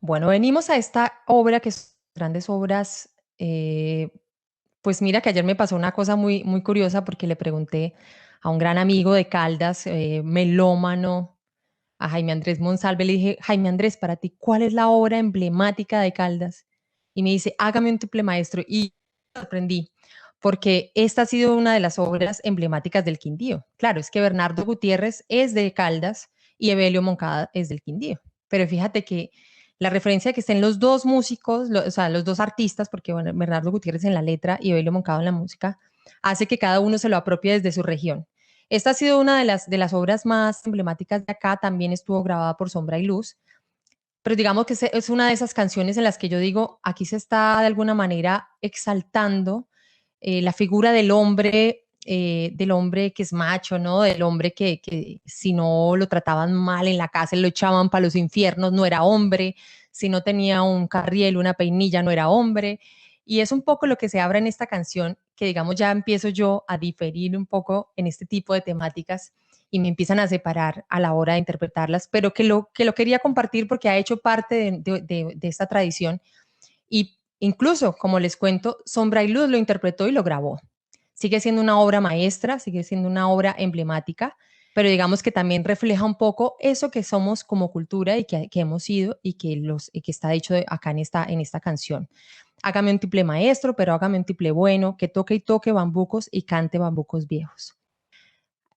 Bueno, venimos a esta obra que son grandes obras. Pues mira que ayer me pasó una cosa muy, muy curiosa porque le pregunté a un gran amigo de Caldas, melómano, a Jaime Andrés Monsalve, le dije, Jaime Andrés, para ti, ¿cuál es la obra emblemática de Caldas? Y me dice, hágame un triple maestro. Y me sorprendí, porque esta ha sido una de las obras emblemáticas del Quindío. Claro, es que Bernardo Gutiérrez es de Caldas y Evelio Moncada es del Quindío. Pero fíjate que la referencia de que estén los dos músicos, o sea, los dos artistas, porque bueno, Bernardo Gutiérrez en la letra y Evelio Moncada en la música, hace que cada uno se lo apropie desde su región. Esta ha sido una de las obras más emblemáticas de acá, también estuvo grabada por Sombra y Luz, pero digamos que es una de esas canciones en las que yo digo, aquí se está de alguna manera exaltando la figura del hombre que es macho, ¿no? Del hombre que si no lo trataban mal en la cárcel lo echaban para los infiernos, no era hombre, si no tenía un carriel, una peinilla, no era hombre. Y es un poco lo que se abre en esta canción, que digamos ya empiezo yo a diferir un poco en este tipo de temáticas y me empiezan a separar a la hora de interpretarlas, pero que lo quería compartir porque ha hecho parte de esta tradición. Y incluso, como les cuento, Sombra y Luz lo interpretó y lo grabó. Sigue siendo una obra maestra, sigue siendo una obra emblemática, pero digamos que también refleja un poco eso que somos como cultura y que hemos sido y que está dicho acá en esta canción. Hágame un triple maestro, pero hágame un triple bueno, que toque y toque bambucos y cante bambucos viejos.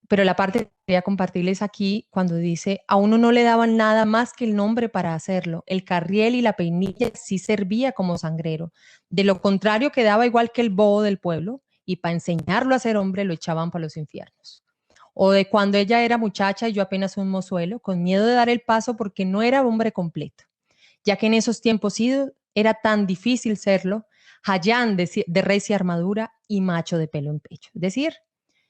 Pero la parte que quería compartirles aquí, cuando dice, a uno no le daban nada más que el nombre para hacerlo. El carriel y la peinilla sí servía como sangrero. De lo contrario, quedaba igual que el bobo del pueblo y para enseñarlo a ser hombre lo echaban para los infiernos. O de cuando ella era muchacha y yo apenas un mozuelo, con miedo de dar el paso porque no era hombre completo, ya que en esos tiempos era tan difícil serlo, jayán de recia armadura y macho de pelo en pecho. Es decir,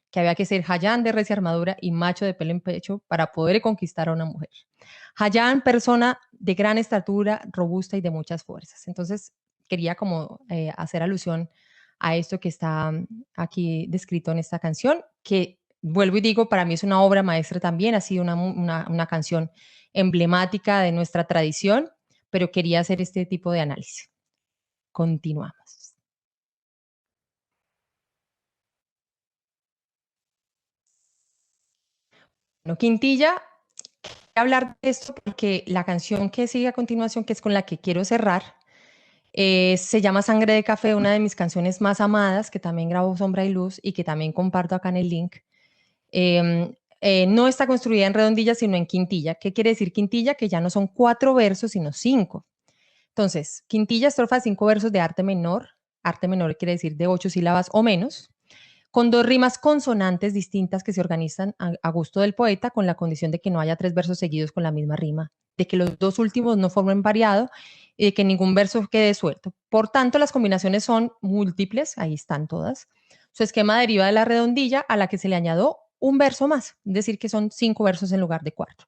que había que ser jayán de recia armadura y macho de pelo en pecho para poder conquistar a una mujer. Jayán, persona de gran estatura, robusta y de muchas fuerzas. Entonces, quería como hacer alusión a esto que está aquí descrito en esta canción, que vuelvo y digo, para mí es una obra maestra también, ha sido una canción emblemática de nuestra tradición, pero quería hacer este tipo de análisis. Continuamos. Bueno, Quintilla, hablar de esto porque la canción que sigue a continuación, que es con la que quiero cerrar, se llama Sangre de Café, una de mis canciones más amadas, que también grabó Sombra y Luz y que también comparto acá en el link. No está construida en redondilla, sino en quintilla. ¿Qué quiere decir quintilla? Que ya no son 4 versos, sino 5. Entonces, quintilla, estrofa de 5 versos de arte menor. Arte menor quiere decir de 8 sílabas o menos, con 2 rimas consonantes distintas que se organizan a gusto del poeta, con la condición de que no haya 3 versos seguidos con la misma rima, de que los 2 últimos no formen variado y de que ningún verso quede suelto. Por tanto, las combinaciones son múltiples, ahí están todas. Su esquema deriva de la redondilla a la que se le añadió un verso más, es decir, que son 5 versos en lugar de 4.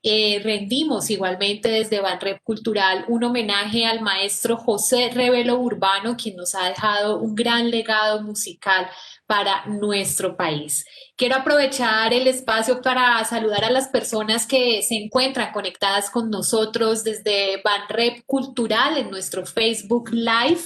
rendimos igualmente desde Banrep Cultural un homenaje al maestro José Revelo Urbano, quien nos ha dejado un gran legado musical para nuestro país. Quiero aprovechar el espacio para saludar a las personas que se encuentran conectadas con nosotros desde Banrep Cultural en nuestro Facebook Live.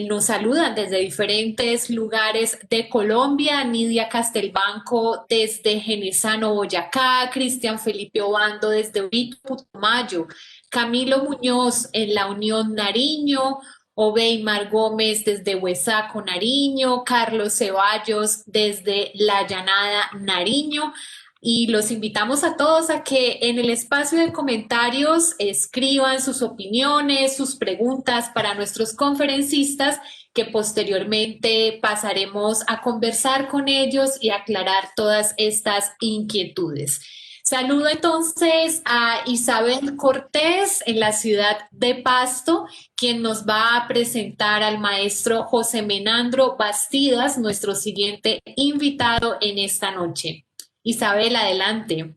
Nos saludan desde diferentes lugares de Colombia: Nidia Castelbanco desde Genesano, Boyacá, Cristian Felipe Obando desde Urito, Putumayo, Camilo Muñoz en La Unión, Nariño, Obeimar Gómez desde Huesaco, Nariño, Carlos Ceballos desde La Llanada, Nariño. Y los invitamos a todos a que en el espacio de comentarios escriban sus opiniones, sus preguntas para nuestros conferencistas, que posteriormente pasaremos a conversar con ellos y aclarar todas estas inquietudes. Saludo entonces a Isabel Cortés en la ciudad de Pasto, quien nos va a presentar al maestro José Menandro Bastidas, nuestro siguiente invitado en esta noche. Isabel, adelante.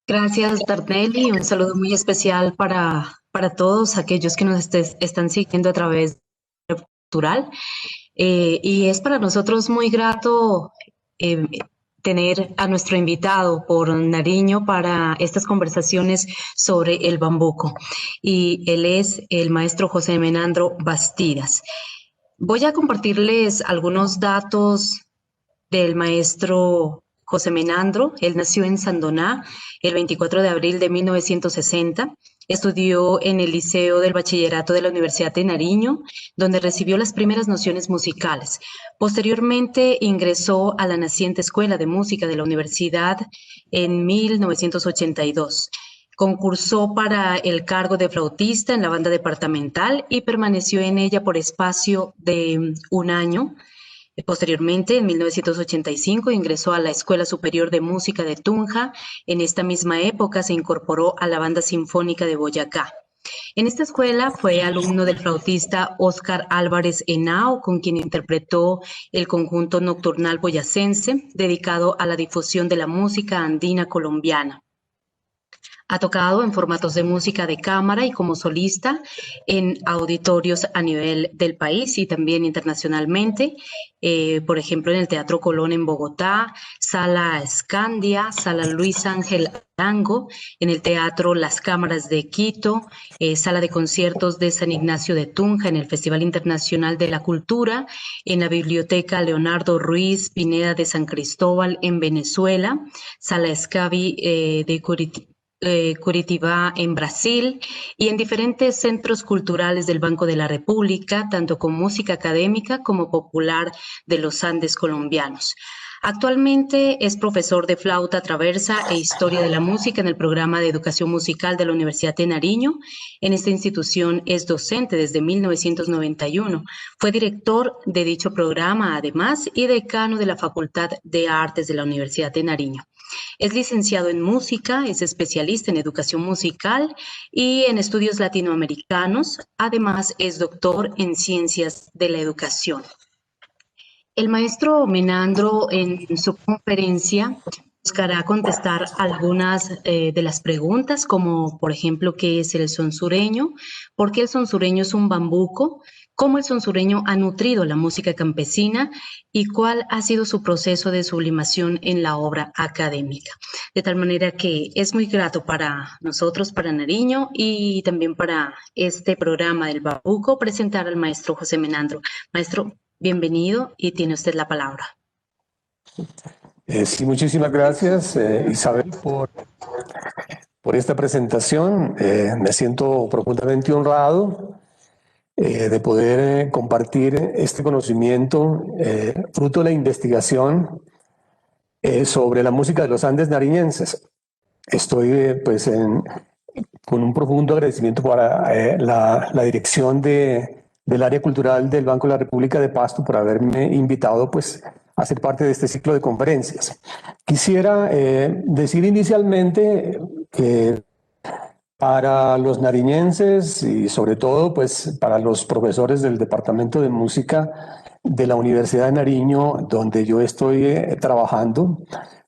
Gracias, Darnelly. Un saludo muy especial para todos aquellos que nos están siguiendo a través de Cultural. Y es para nosotros muy grato tener a nuestro invitado por Nariño para estas conversaciones sobre el bambuco. Y él es el maestro José Menandro Bastidas. Voy a compartirles algunos datos del maestro José Menandro. Él nació en Sandoná el 24 de abril de 1960. Estudió en el Liceo del Bachillerato de la Universidad de Nariño, donde recibió las primeras nociones musicales. Posteriormente ingresó a la naciente Escuela de Música de la Universidad en 1982. Concursó para el cargo de flautista en la banda departamental y permaneció en ella por espacio de un año. Posteriormente, en 1985, ingresó a la Escuela Superior de Música de Tunja. En esta misma época se incorporó a la Banda Sinfónica de Boyacá. En esta escuela fue alumno del flautista Óscar Álvarez Henao, con quien interpretó el conjunto nocturnal boyacense, dedicado a la difusión de la música andina colombiana. Ha tocado en formatos de música de cámara y como solista en auditorios a nivel del país y también internacionalmente, por ejemplo en el Teatro Colón en Bogotá, Sala Escandia, Sala Luis Ángel Arango, en el Teatro Las Cámaras de Quito, Sala de Conciertos de San Ignacio de Tunja, en el Festival Internacional de la Cultura, en la Biblioteca Leonardo Ruiz Pineda de San Cristóbal en Venezuela, Sala Scavi de Curitiba en Brasil y en diferentes centros culturales del Banco de la República, tanto con música académica como popular de los Andes colombianos. Actualmente es profesor de flauta traversa e historia de la música en el programa de educación musical de la Universidad de Nariño. En esta institución es docente desde 1991. Fue director de dicho programa, además, y decano de la Facultad de Artes de la Universidad de Nariño. Es licenciado en música, es especialista en educación musical y en estudios latinoamericanos. Además, es doctor en ciencias de la educación. El maestro Menandro en su conferencia buscará contestar algunas de las preguntas, como por ejemplo, ¿qué es el son sureño? ¿Por qué el son sureño es un bambuco? ¿Cómo el son sureño ha nutrido la música campesina? ¿Y cuál ha sido su proceso de sublimación en la obra académica? De tal manera que es muy grato para nosotros, para Nariño y también para este programa del bambuco, presentar al maestro José Menandro. Maestro, bienvenido y tiene usted la palabra.
Sí, muchísimas gracias, Isabel, por esta presentación. Me siento profundamente honrado de poder compartir este conocimiento fruto de la investigación sobre la música de los Andes nariñenses. Estoy con un profundo agradecimiento para la dirección del área cultural del Banco de la República de Pasto por haberme invitado a ser parte de este ciclo de conferencias. Quisiera decir inicialmente que para los nariñenses y sobre todo para los profesores del Departamento de Música de la Universidad de Nariño, donde yo estoy trabajando,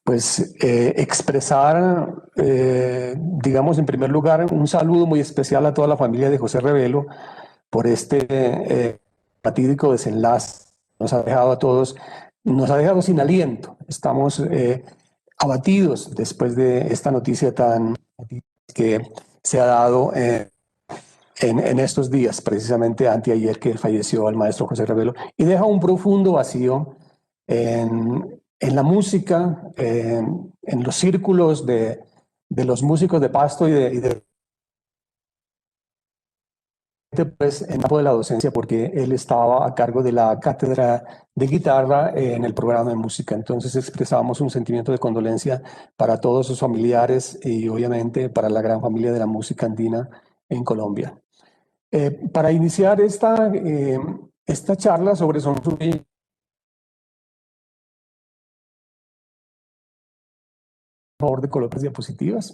pues expresar, digamos, en primer lugar, un saludo muy especial a toda la familia de José Revelo por este fatídico desenlace. Nos ha dejado a todos, nos ha dejado sin aliento. Estamos abatidos después de esta noticia tan que se ha dado en estos días, precisamente anteayer que falleció el maestro José Revelo, y deja un profundo vacío en la música, en los círculos de los músicos de Pasto y de pues, en el campo de la docencia, porque él estaba a cargo de la cátedra de guitarra en el programa de música. Entonces expresábamos un sentimiento de condolencia para todos sus familiares y obviamente para la gran familia de la música andina en Colombia. Para iniciar esta charla sobre Son Sureño, por favor de colocar diapositivas.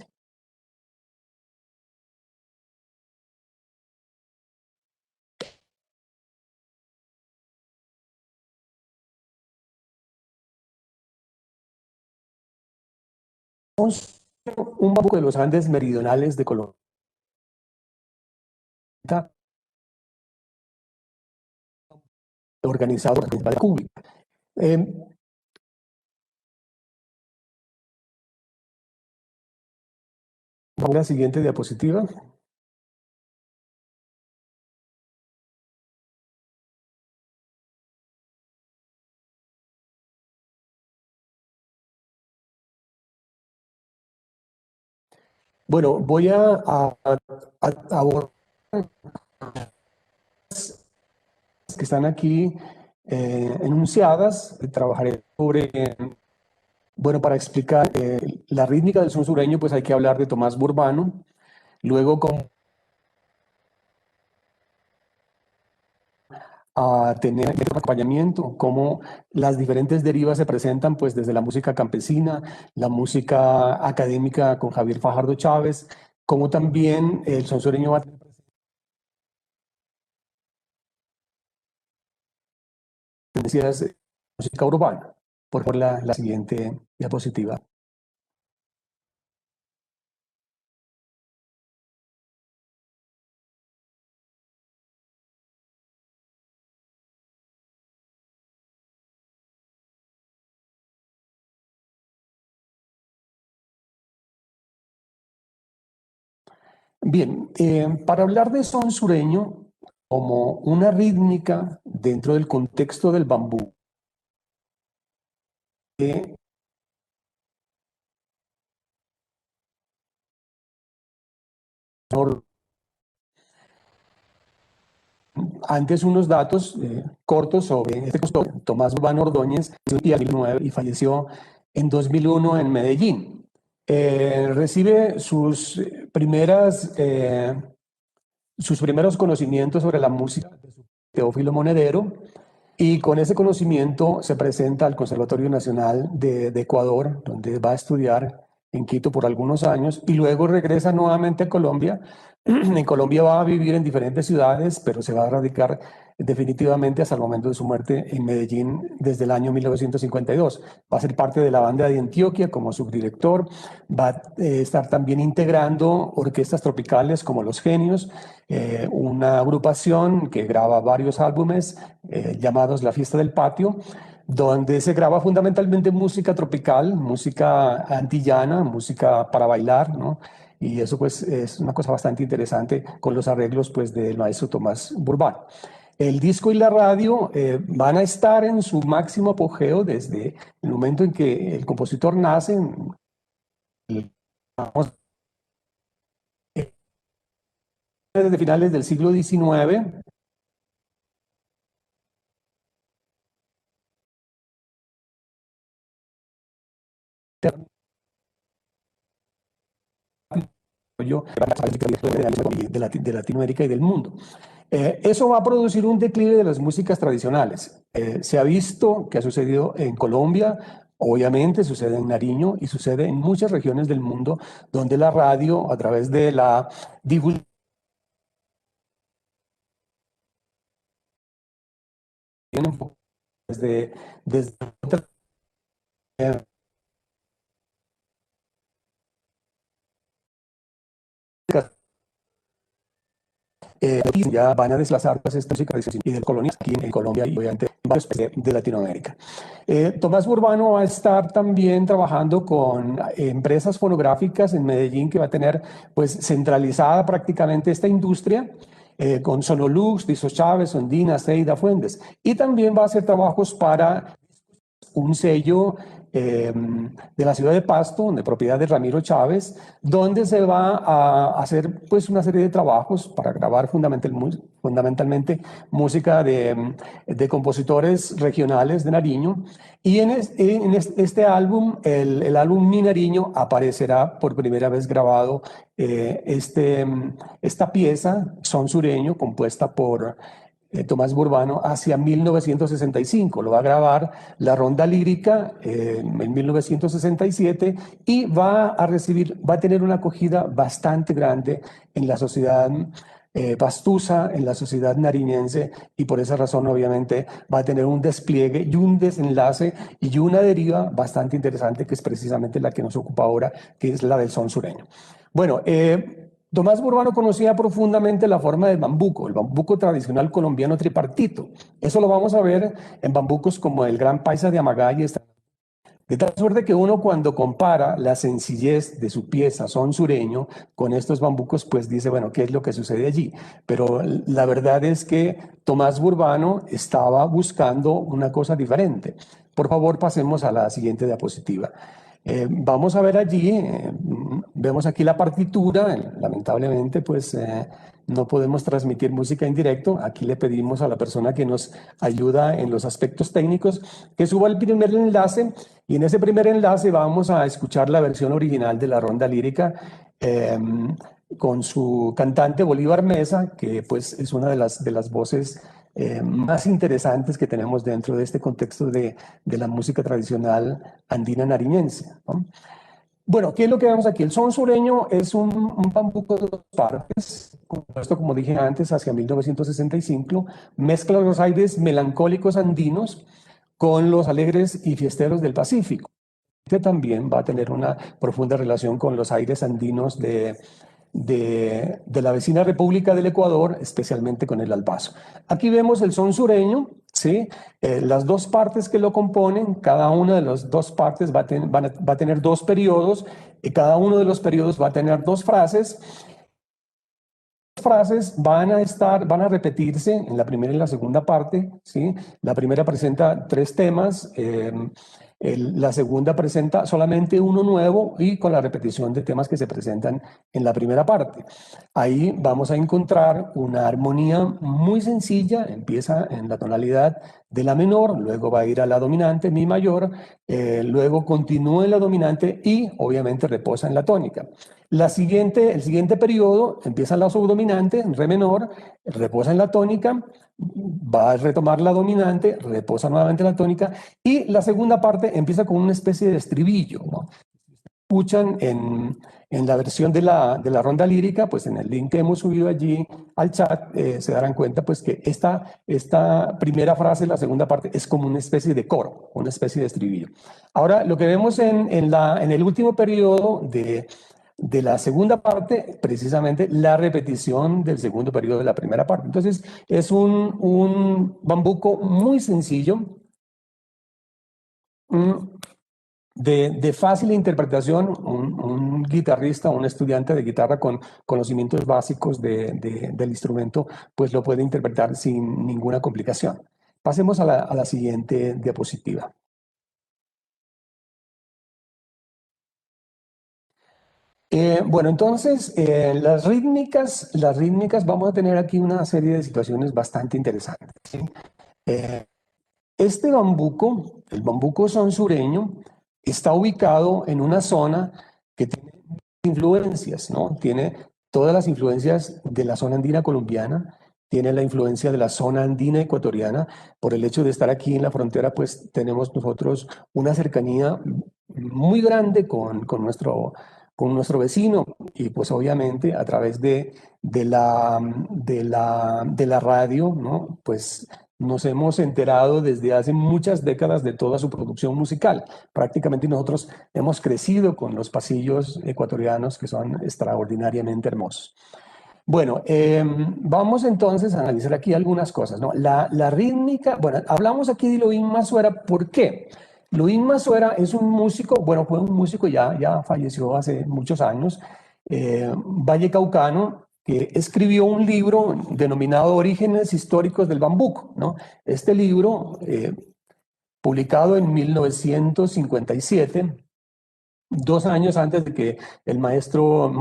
Un bambuco de los Andes meridionales de Colombia, organizado por la Cuba. La siguiente diapositiva. Bueno, voy a abordar que están aquí enunciadas. Trabajaré sobre, bueno, para explicar la rítmica del son sureño, pues hay que hablar de Tomás Burbano. Luego, a tener un acompañamiento, cómo las diferentes derivas se presentan, pues desde la música campesina, la música académica con Javier Fajardo Chávez, como también el son sureño va a tener tendencias música urbana. Por favor, la siguiente diapositiva. Bien, para hablar de son sureño como una rítmica dentro del contexto del bambú, antes unos datos cortos sobre este compositor, Tomás Urbano Ordóñez, y falleció en 2001 en Medellín. Recibe sus primeros conocimientos sobre la música de su Teófilo Monedero, y con ese conocimiento se presenta al Conservatorio Nacional de Ecuador, donde va a estudiar en Quito por algunos años y luego regresa nuevamente a Colombia. En Colombia va a vivir en diferentes ciudades, pero se va a radicar definitivamente hasta el momento de su muerte en Medellín desde el año 1952. Va a ser parte de la banda de Antioquia como subdirector, va a estar también integrando orquestas tropicales como Los Genios, una agrupación que graba varios álbumes llamados La Fiesta del Patio, donde se graba fundamentalmente música tropical, música antillana, música para bailar, ¿no? Y eso pues es una cosa bastante interesante con los arreglos pues del maestro Tomás Burbano. El disco y la radio van a estar en su máximo apogeo desde el momento en que el compositor nace, desde finales del siglo XIX. De Latinoamérica y del mundo. Eso va a producir un declive de las músicas tradicionales. Se ha visto que ha sucedido en Colombia, obviamente sucede en Nariño y sucede en muchas regiones del mundo donde la radio, a través de la divulgación, desde ya van a desplazar pues, esta música y del colonial aquí en Colombia y obviamente en varios países de Latinoamérica. Tomás Burbano va a estar también trabajando con empresas fonográficas en Medellín que va a tener pues centralizada prácticamente esta industria. Con Sonolux, Diso Chávez, Ondina, Seida, Fuentes. Y también va a hacer trabajos para un sello de la ciudad de Pasto, de propiedad de Ramiro Chávez, donde se va a hacer pues, una serie de trabajos para grabar fundamentalmente música de compositores regionales de Nariño. Y en este álbum, el álbum Mi Nariño, aparecerá por primera vez grabado esta pieza, Son Sureño, compuesta por Tomás Burbano hacia 1965. Lo va a grabar la Ronda Lírica en 1967 y va a tener una acogida bastante grande en la sociedad pastusa, en la sociedad nariñense, y por esa razón obviamente va a tener un despliegue y un desenlace y una deriva bastante interesante, que es precisamente la que nos ocupa ahora, que es la del son sureño. Bueno, Tomás Burbano conocía profundamente la forma del bambuco, el bambuco tradicional colombiano tripartito. Eso lo vamos a ver en bambucos como el Gran Paisa de Amagay. De tal suerte que uno, cuando compara la sencillez de su pieza son sureño con estos bambucos, pues dice, bueno, ¿qué es lo que sucede allí? Pero la verdad es que Tomás Burbano estaba buscando una cosa diferente. Por favor, pasemos a la siguiente diapositiva. Vamos a ver allí, vemos aquí la partitura. Lamentablemente pues no podemos transmitir música en directo. Aquí le pedimos a la persona que nos ayuda en los aspectos técnicos que suba el primer enlace, y en ese primer enlace vamos a escuchar la versión original de la Ronda Lírica con su cantante Bolívar Mesa, que pues es una de las voces más interesantes que tenemos dentro de este contexto de la música tradicional andina nariñense, ¿no? Bueno, ¿qué es lo que vemos aquí? El son sureño es un bambuco de dos partes, compuesto, como dije antes, hacia 1965, mezcla los aires melancólicos andinos con los alegres y fiesteros del Pacífico. Este también va a tener una profunda relación con los aires andinos de la vecina República del Ecuador, especialmente con el albazo. Aquí vemos el son sureño, ¿sí? Las dos partes que lo componen, cada una de las dos partes va a tener dos periodos, y cada uno de los periodos va a tener dos frases. Las frases van a repetirse en la primera y la segunda parte, ¿sí? La primera presenta tres temas, la segunda presenta solamente uno nuevo y con la repetición de temas que se presentan en la primera parte. Ahí vamos a encontrar una armonía muy sencilla, empieza en la tonalidad de la menor, luego va a ir a la dominante, mi mayor, luego continúa en la dominante y obviamente reposa en la tónica. El siguiente periodo empieza en la subdominante, en re menor, reposa en la tónica, va a retomar la dominante, reposa nuevamente la tónica, y la segunda parte empieza con una especie de estribillo, ¿no? Escuchan en la versión de la Ronda Lírica, pues en el link que hemos subido allí al chat, se darán cuenta pues que esta primera frase, la segunda parte, es como una especie de coro, una especie de estribillo. Ahora, lo que vemos en el último periodo de la segunda parte, precisamente la repetición del segundo periodo de la primera parte. Entonces, es un bambuco muy sencillo, de fácil interpretación. Un guitarrista, un estudiante de guitarra con conocimientos básicos del instrumento, pues lo puede interpretar sin ninguna complicación. Pasemos a la siguiente diapositiva. Bueno, entonces, las rítmicas, vamos a tener aquí una serie de situaciones bastante interesantes, ¿sí? Este bambuco, el bambuco son sureño, está ubicado en una zona que tiene influencias, ¿no? Tiene todas las influencias de la zona andina colombiana, tiene la influencia de la zona andina ecuatoriana. Por el hecho de estar aquí en la frontera, pues tenemos nosotros una cercanía muy grande con nuestro vecino, y pues obviamente a través de la radio, ¿no? Pues nos hemos enterado desde hace muchas décadas de toda su producción musical. Prácticamente nosotros hemos crecido con los pasillos ecuatorianos, que son extraordinariamente hermosos. Bueno, vamos entonces a analizar aquí algunas cosas, ¿no? La rítmica, bueno, hablamos aquí de Loín Masuera, ¿por qué? Loín Masuera es un músico, bueno, fue un músico, ya falleció hace muchos años, vallecaucano, que escribió un libro denominado Orígenes Históricos del Bambuco, ¿no? Este libro, publicado en 1957, 2 años antes de que el maestro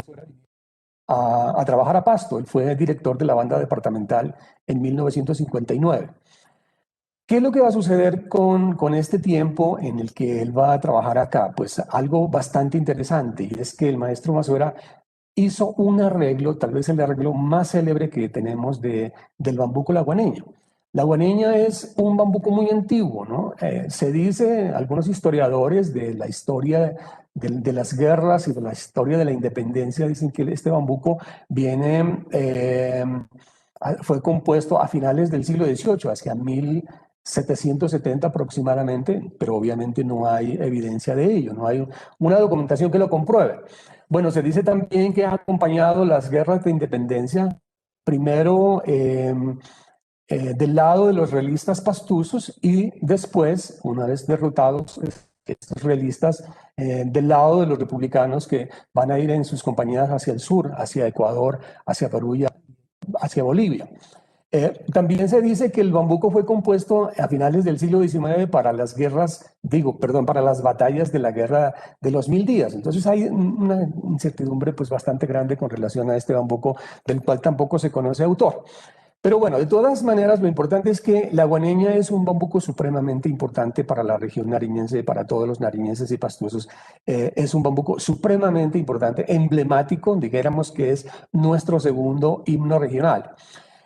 a trabajar a Pasto. Él fue director de la banda departamental en 1959. ¿Qué es lo que va a suceder con este tiempo en el que él va a trabajar acá? Pues algo bastante interesante, y es que el maestro Masuera hizo un arreglo, tal vez el arreglo más célebre que tenemos del bambuco laguaneño. La guaneña es un bambuco muy antiguo, ¿no? Se dice, algunos historiadores de la historia de las guerras y de la historia de la independencia, dicen que este bambuco viene, fue compuesto a finales del siglo XVIII, hacia 1770 aproximadamente, pero obviamente no hay evidencia de ello, no hay una documentación que lo compruebe. Bueno, se dice también que ha acompañado las guerras de independencia, primero del lado de los realistas pastusos y después, una vez derrotados estos realistas, del lado de los republicanos que van a ir en sus compañías hacia el sur, hacia Ecuador, hacia Perú y hacia Bolivia. También se dice que el bambuco fue compuesto a finales del siglo XIX para las guerras, para las batallas de la guerra de los 1000 días. Entonces hay una incertidumbre pues bastante grande con relación a este bambuco, del cual tampoco se conoce autor. Pero bueno, de todas maneras, lo importante es que la guaneña es un bambuco supremamente importante para la región nariñense, para todos los nariñenses y pastusos. Es un bambuco supremamente importante, emblemático, dijéramos que es nuestro segundo himno regional.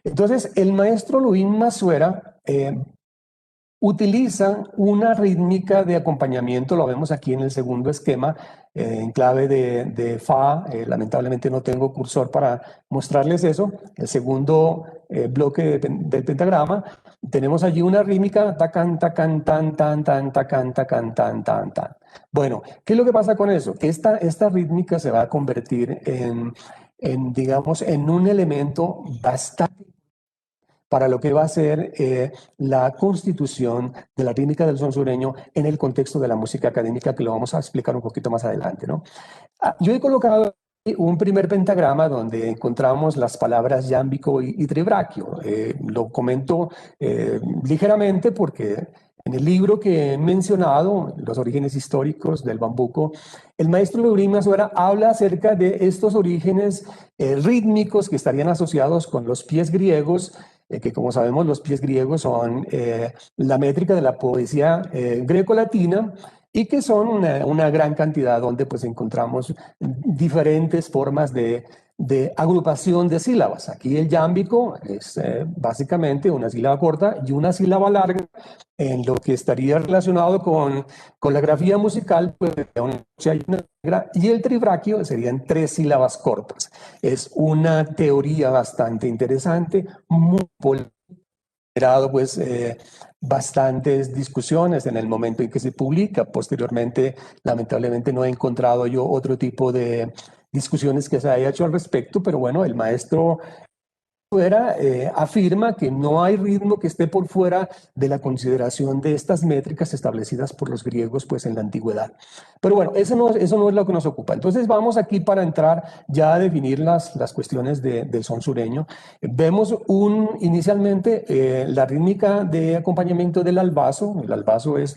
Entonces, el maestro Loín Masuera utiliza una rítmica de acompañamiento, lo vemos aquí en el segundo esquema, en clave de Fa. Lamentablemente no tengo cursor para mostrarles eso. El segundo bloque del pentagrama, tenemos allí una rítmica, tacan, tacan, tan, tan, tan, tacan, tacan, tan, tan, tan. Bueno, ¿qué es lo que pasa con eso? Que esta rítmica se va a convertir digamos, en un elemento bastante para lo que va a ser la constitución de la rítmica del son sureño en el contexto de la música académica, que lo vamos a explicar un poquito más adelante, ¿no? Yo he colocado un primer pentagrama donde encontramos las palabras yámbico y tribraquio. Lo comento ligeramente porque en el libro que he mencionado, Los orígenes históricos del bambuco, el maestro Loín Masuera habla acerca de estos orígenes rítmicos que estarían asociados con los pies griegos, que como sabemos los pies griegos son la métrica de la poesía greco-latina, y que son una gran cantidad donde pues encontramos diferentes formas de agrupación de sílabas. Aquí el yámbico es básicamente una sílaba corta y una sílaba larga, en lo que estaría relacionado con la grafía musical, pues y el tribraquio serían 3 sílabas cortas. Es una teoría bastante interesante, muy generado pues bastantes discusiones en el momento en que se publica. Posteriormente, lamentablemente no he encontrado yo otro tipo de discusiones que se haya hecho al respecto, pero bueno, el maestro afirma que no hay ritmo que esté por fuera de la consideración de estas métricas establecidas por los griegos pues en la antigüedad. Pero bueno, eso no es lo que nos ocupa. Entonces vamos aquí para entrar ya a definir las cuestiones del son sureño. Vemos inicialmente la rítmica de acompañamiento del albazo. El albazo es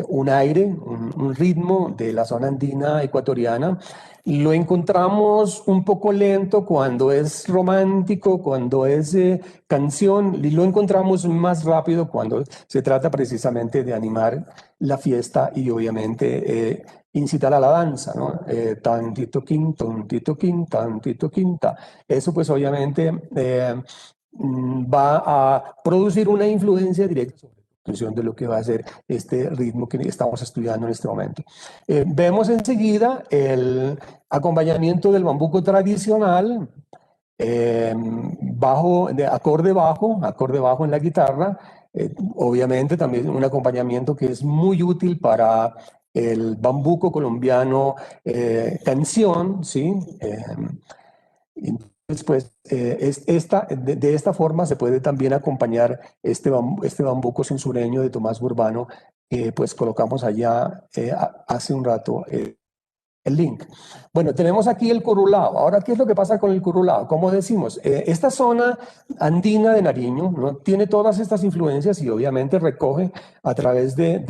un aire, un ritmo de la zona andina ecuatoriana. Lo encontramos un poco lento cuando es romántico, cuando es canción, y lo encontramos más rápido cuando se trata precisamente de animar la fiesta y obviamente incitar a la danza, ¿no? Tantito quin, tantito quin, tantito quinta. Eso pues obviamente va a producir una influencia directa sobre de lo que va a ser este ritmo que estamos estudiando en este momento. Vemos enseguida el acompañamiento del bambuco tradicional, acorde bajo en la guitarra, obviamente también un acompañamiento que es muy útil para el bambuco colombiano canción, ¿sí? pues de esta forma se puede también acompañar este bambuco censureño de Tomás Burbano, que pues colocamos allá hace un rato el link. Bueno, tenemos aquí el curulao. Ahora, ¿qué es lo que pasa con el curulao? Como decimos, esta zona andina de Nariño, ¿no?, tiene todas estas influencias y obviamente recoge a través de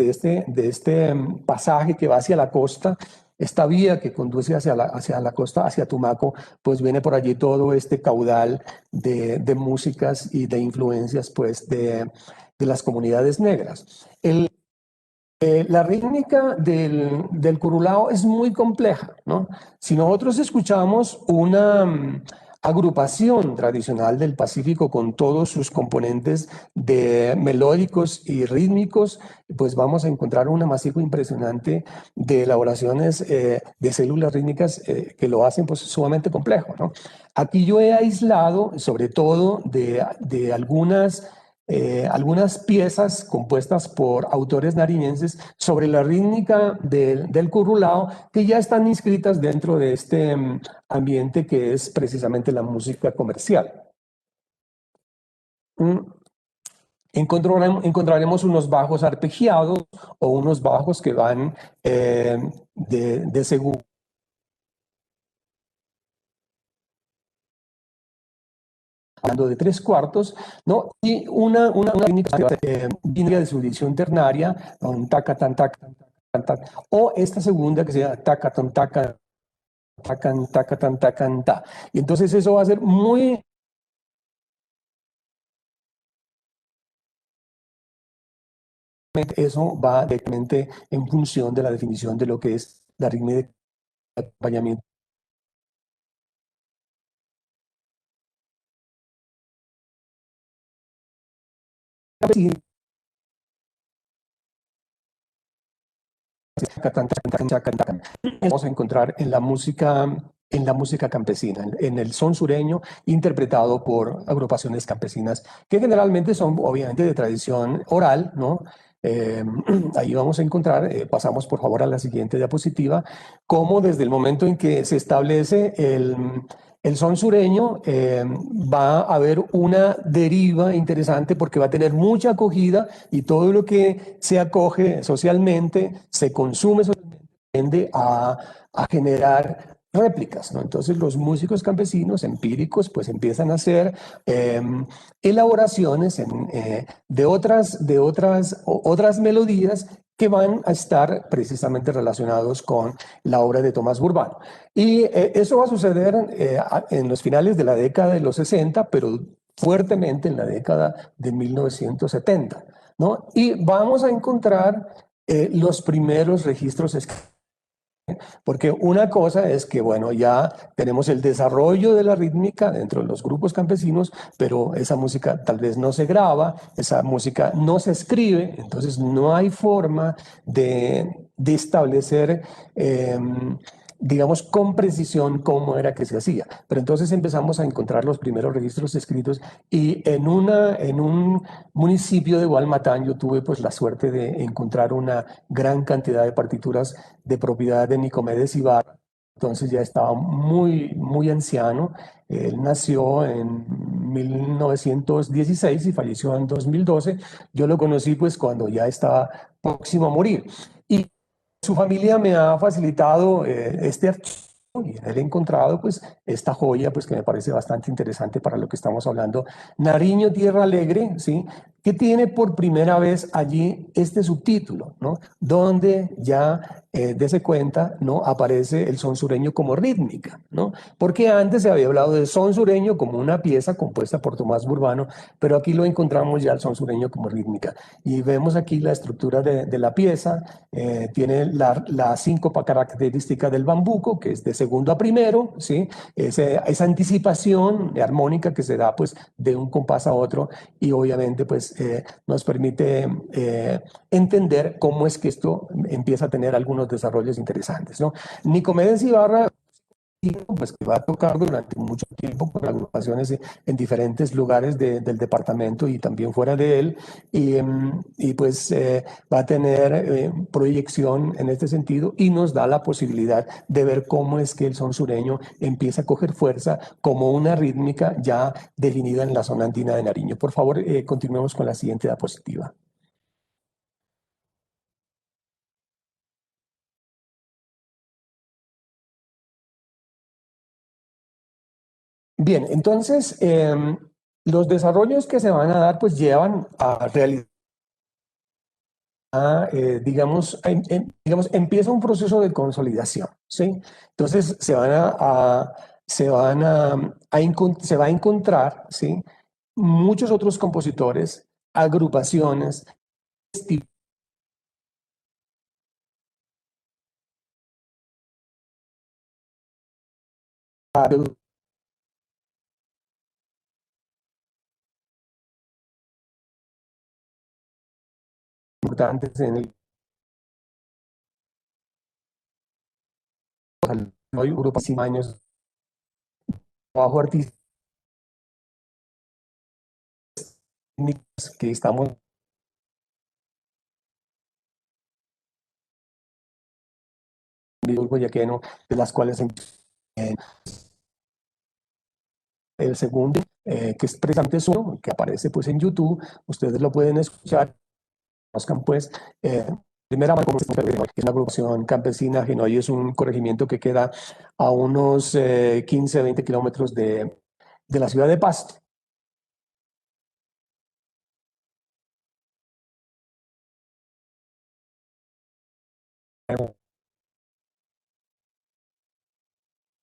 este pasaje que va hacia la costa. Esta vía que conduce hacia la costa, hacia Tumaco, pues viene por allí todo este caudal de músicas y de influencias, pues, de las comunidades negras. La rítmica del curulao es muy compleja, ¿no? Si nosotros escuchamos una agrupación tradicional del Pacífico con todos sus componentes de melódicos y rítmicos, pues vamos a encontrar un amasijo impresionante de elaboraciones de células rítmicas que lo hacen pues sumamente complejo, ¿no? Aquí yo he aislado sobre todo de algunas piezas compuestas por autores nariñenses sobre la rítmica del curulao, que ya están inscritas dentro de este ambiente que es precisamente la música comercial. Encontraremos unos bajos arpegiados o unos bajos que van de segundo hablando de tres cuartos, ¿no? Y una rítmica de su edición ternaria, un taca, tan, taca, tan, taca, o esta segunda que se llama taca, tan, taca, tacan, taca, tan, tacan, ta. Y entonces eso va a ser muy... Eso va directamente en función de la definición de lo que es la rítmica de acompañamiento. Vamos a encontrar en la música campesina, en el son sureño interpretado por agrupaciones campesinas que generalmente son obviamente de tradición oral, ¿no? Ahí vamos a encontrar, pasamos por favor a la siguiente diapositiva, cómo desde el momento en que se establece el son sureño va a haber una deriva interesante porque va a tener mucha acogida y todo lo que se acoge socialmente, se consume socialmente, tiende a generar réplicas, ¿no? Entonces los músicos campesinos empíricos pues empiezan a hacer elaboraciones de otras melodías que van a estar precisamente relacionados con la obra de Tomás Burbano. Y eso va a suceder en los finales de la década de los 60, pero fuertemente en la década de 1970, ¿no? Y vamos a encontrar los primeros registros escritos. Porque una cosa es que, bueno, ya tenemos el desarrollo de la rítmica dentro de los grupos campesinos, pero esa música tal vez no se graba, esa música no se escribe, entonces no hay forma de establecer, digamos, con precisión cómo era que se hacía. Pero entonces empezamos a encontrar los primeros registros escritos y en un municipio de Gualmatán yo tuve pues la suerte de encontrar una gran cantidad de partituras de propiedad de Nicomedes Ibarra. Entonces ya estaba muy, muy anciano. Él nació en 1916 y falleció en 2012. Yo lo conocí pues cuando ya estaba próximo a morir. Y su familia me ha facilitado este archivo y en él he encontrado pues esta joya pues que me parece bastante interesante para lo que estamos hablando. Nariño, Tierra Alegre, ¿sí? Que tiene por primera vez allí este subtítulo, ¿no? Donde ya dese cuenta, ¿no? Aparece el son sureño como rítmica, ¿no? Porque antes se había hablado de son sureño como una pieza compuesta por Tomás Burbano, pero aquí lo encontramos ya el son sureño como rítmica. Y vemos aquí la estructura de la pieza, tiene la síncopa característica del bambuco, que es de segundo a primero, ¿sí? Esa anticipación armónica que se da pues de un compás a otro y obviamente pues nos permite entender cómo es que esto empieza a tener algunos desarrollos interesantes, ¿no? Nicomedes Ibarra pues que va a tocar durante mucho tiempo con agrupaciones en diferentes lugares del departamento y también fuera de él, y pues va a tener proyección en este sentido y nos da la posibilidad de ver cómo es que el son sureño empieza a coger fuerza como una rítmica ya definida en la zona andina de Nariño. Por favor, continuemos con la siguiente diapositiva. Bien, entonces los desarrollos que se van a dar pues llevan a realizar, digamos, digamos, empieza un proceso de consolidación, ¿sí? Entonces se van se va a encontrar, ¿sí? Muchos otros compositores, agrupaciones, importantes en el hoy Europa 5 años trabajo artístico que estamos en boyaqueno, de las cuales el segundo, que es precisamente solo, que aparece pues en YouTube, ustedes lo pueden escuchar, conozcan pues, primera mano como es una agrupación campesina, Genoy es un corregimiento que queda a unos 15, 20 kilómetros de la ciudad de Pasto.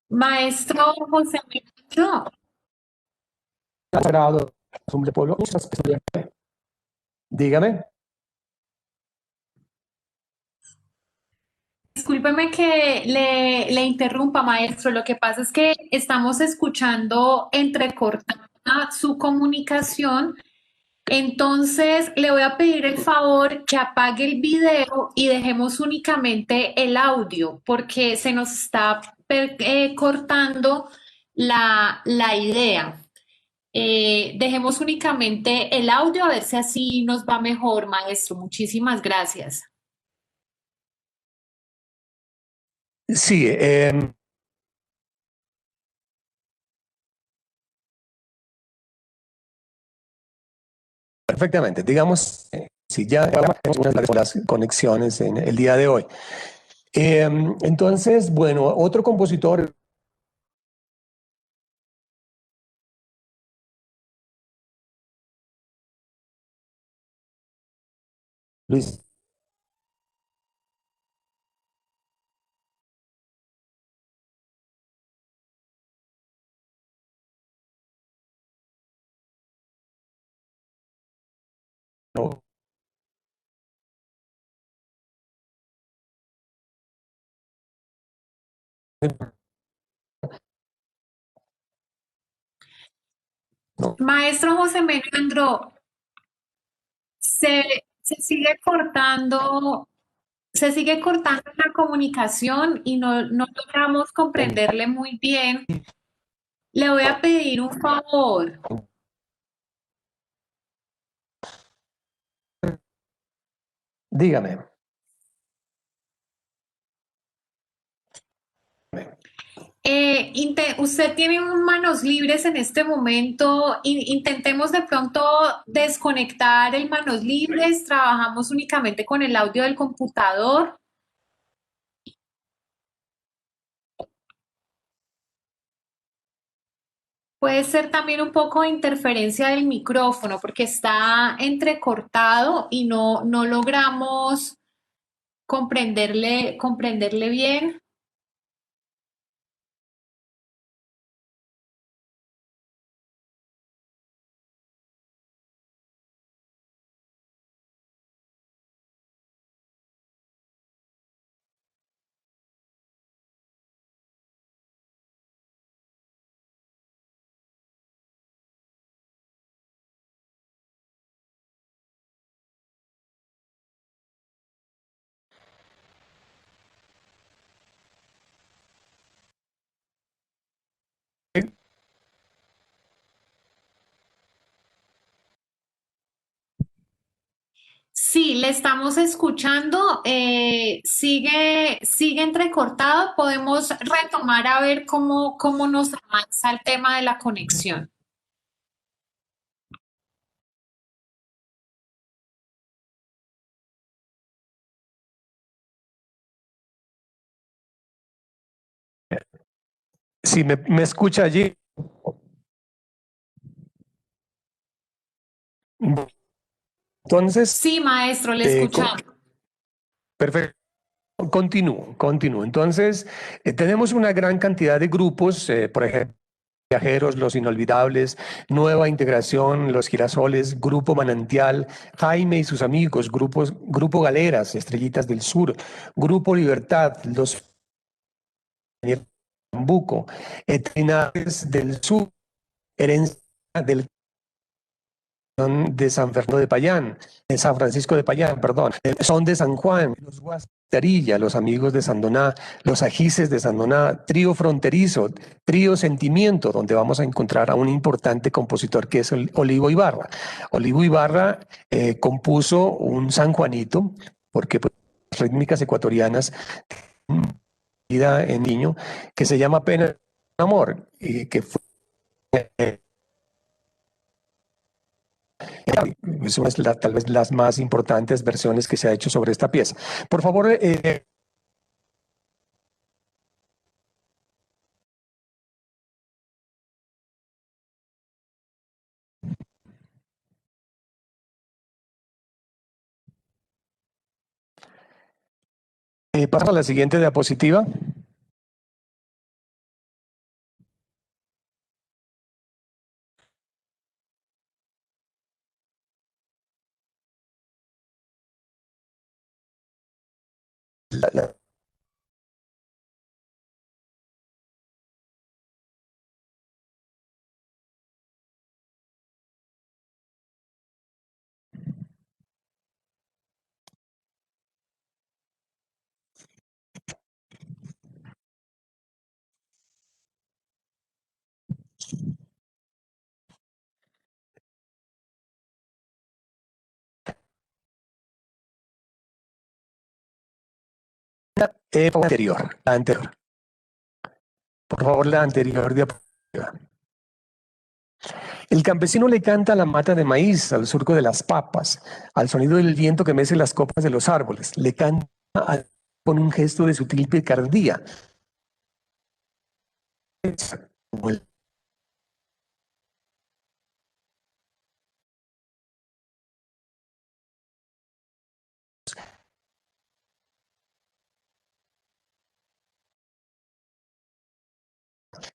Maestro José Mencho,
Sagrado, de pueblo, dígame.
discúlpeme que le interrumpa, maestro. Lo que pasa es que estamos escuchando entrecortada su comunicación. Entonces, le voy a pedir el favor que apague el video y dejemos únicamente el audio, porque se nos está cortando la idea. Dejemos únicamente el audio a ver si así nos va mejor, maestro. Muchísimas gracias.
Sí, perfectamente. Digamos, si ya tenemos unas de las conexiones en el día de hoy. Entonces, bueno, otro compositor. Luis. No, no.
Maestro José Menandro, se, se sigue cortando, se sigue cortando la comunicación y no logramos comprenderle muy bien. Le voy a pedir un favor.
Dígame.
Usted tiene manos libres en este momento. Intentemos de pronto desconectar el manos libres. Trabajamos únicamente con el audio del computador. Puede ser también un poco de interferencia del micrófono porque está entrecortado y no logramos comprenderle bien. Sí, le estamos escuchando. Sigue entrecortado. Podemos retomar a ver cómo nos avanza el tema de la conexión.
Si me escucha allí. Entonces,
Sí, maestro, le escuchamos.
perfecto. Continúo. Entonces, tenemos una gran cantidad de grupos, por ejemplo, Viajeros, Los Inolvidables, Nueva Integración, Los Girasoles, Grupo Manantial, Jaime y sus amigos, Grupo Galeras, Estrellitas del Sur, Grupo Libertad, Los Tambuco, Trinales del Sur, Herencia del de San Fernando de Payán, de San Francisco de Payán, perdón, Son de San Juan, los Guastarilla, los Amigos de Sandoná, los Ajices de Sandoná, Trío Fronterizo, Trío Sentimiento, donde vamos a encontrar a un importante compositor que es el Olivo Ibarra. Olivo Ibarra compuso un San Juanito, porque pues, las rítmicas ecuatorianas vida en niño, que se llama Pena Amor, y que fue es una de tal vez las más importantes versiones que se ha hecho sobre esta pieza. Por favor, pasa a la siguiente diapositiva. La época anterior, la anterior. Por favor, la anterior diapositiva. El campesino le canta a la mata de maíz, al surco de las papas, al sonido del viento que mece las copas de los árboles. Le canta con un gesto de sutil picardía. Como el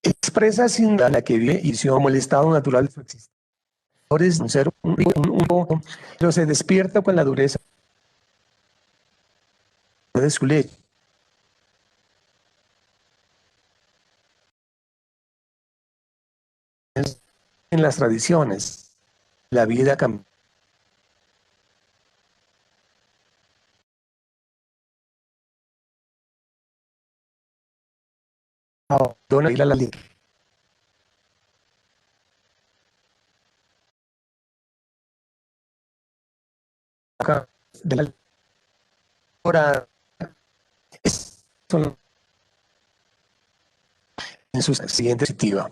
expresa sin la que vive y se como el estado natural de su existencia. Es un ser, pero se despierta con la dureza de su leche. En las tradiciones, la vida cambia. Abandona ir a la liga de la hora en su siguiente diapositiva.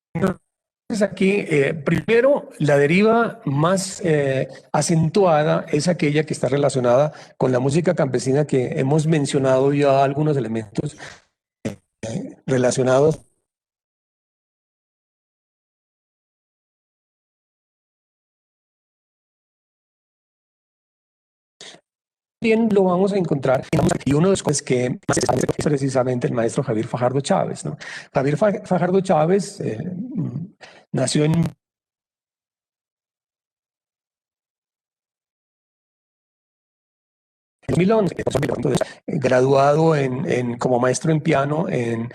Entonces aquí, primero, la deriva más acentuada es aquella que está relacionada con la música campesina, que hemos mencionado ya algunos elementos relacionados Bien, lo vamos a encontrar. Y uno de los cosas que más es precisamente el maestro Javier Fajardo Chávez, ¿no? Javier Fajardo Chávez nació en 2011, graduado como maestro en piano en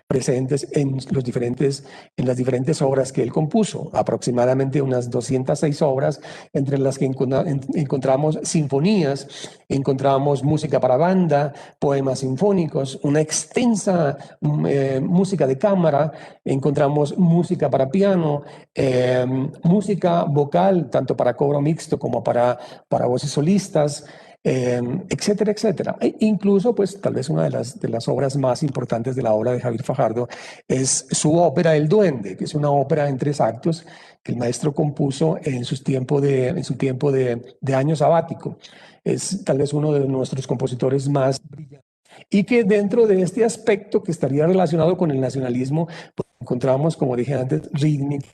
presentes en las diferentes obras que él compuso, aproximadamente unas 206 obras, entre las que encontramos sinfonías, encontramos música para banda, poemas sinfónicos, una extensa música de cámara, encontramos música para piano, música vocal, tanto para coro mixto como para voces solistas, etcétera, etcétera. E incluso, pues, tal vez una de las obras más importantes de la obra de Javier Fajardo es su ópera El Duende, que es una ópera en 3 actos que el maestro compuso en su tiempo de año sabático. Es tal vez uno de nuestros compositores más brillantes. Y que dentro de este aspecto que estaría relacionado con el nacionalismo, pues, encontramos, como dije antes, rítmica,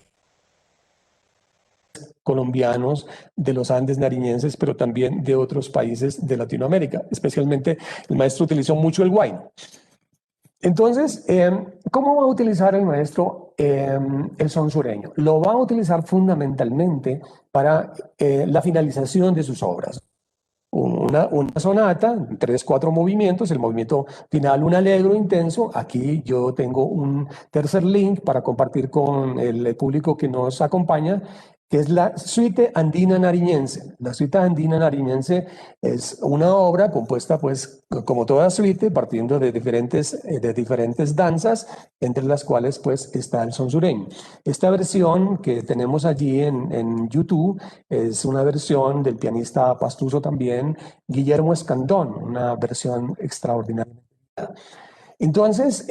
colombianos de los Andes nariñenses, pero también de otros países de Latinoamérica. Especialmente el maestro utilizó mucho el huayno. Entonces, ¿cómo va a utilizar el maestro el son sureño? Lo va a utilizar fundamentalmente para la finalización de sus obras. Una sonata, 3, 4 movimientos, el movimiento final, un allegro intenso. Aquí yo tengo un tercer link para compartir con el público que nos acompaña, que es la Suite Andina Nariñense. La Suite Andina Nariñense es una obra compuesta, pues, como toda suite, partiendo de diferentes danzas, entre las cuales, pues, está el son sureño. Esta versión que tenemos allí en YouTube es una versión del pianista pastuso también, Guillermo Escandón, una versión extraordinaria. Entonces,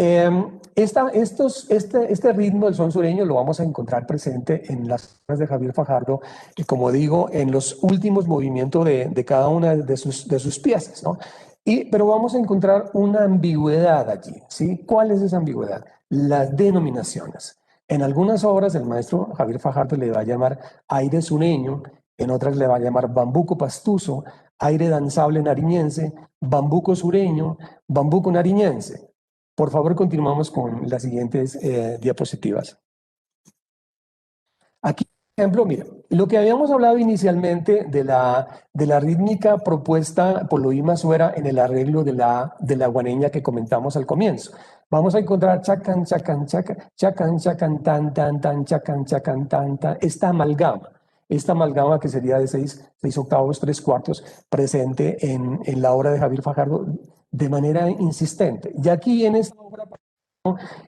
este ritmo del son sureño lo vamos a encontrar presente en las obras de Javier Fajardo, y como digo, en los últimos movimientos de cada una de sus piezas, ¿no? Pero vamos a encontrar una ambigüedad allí, ¿sí? ¿Cuál es esa ambigüedad? Las denominaciones. En algunas obras el maestro Javier Fajardo le va a llamar aire sureño, en otras le va a llamar bambuco pastuso, aire danzable nariñense, bambuco sureño, bambuco nariñense. Por favor, continuamos con las siguientes diapositivas. Aquí, por ejemplo, mira, lo que habíamos hablado inicialmente de la rítmica propuesta por Luis Masuera en el arreglo de la guaneña que comentamos al comienzo. Vamos a encontrar chacan, chacan, chacan, chacan, chacan, tan, tan, tan, chacan, chacan, tan, tan, esta amalgama que sería de 6 octavos, 3 cuartos, presente en la obra de Javier Fajardo de manera insistente. Y aquí en esta obra,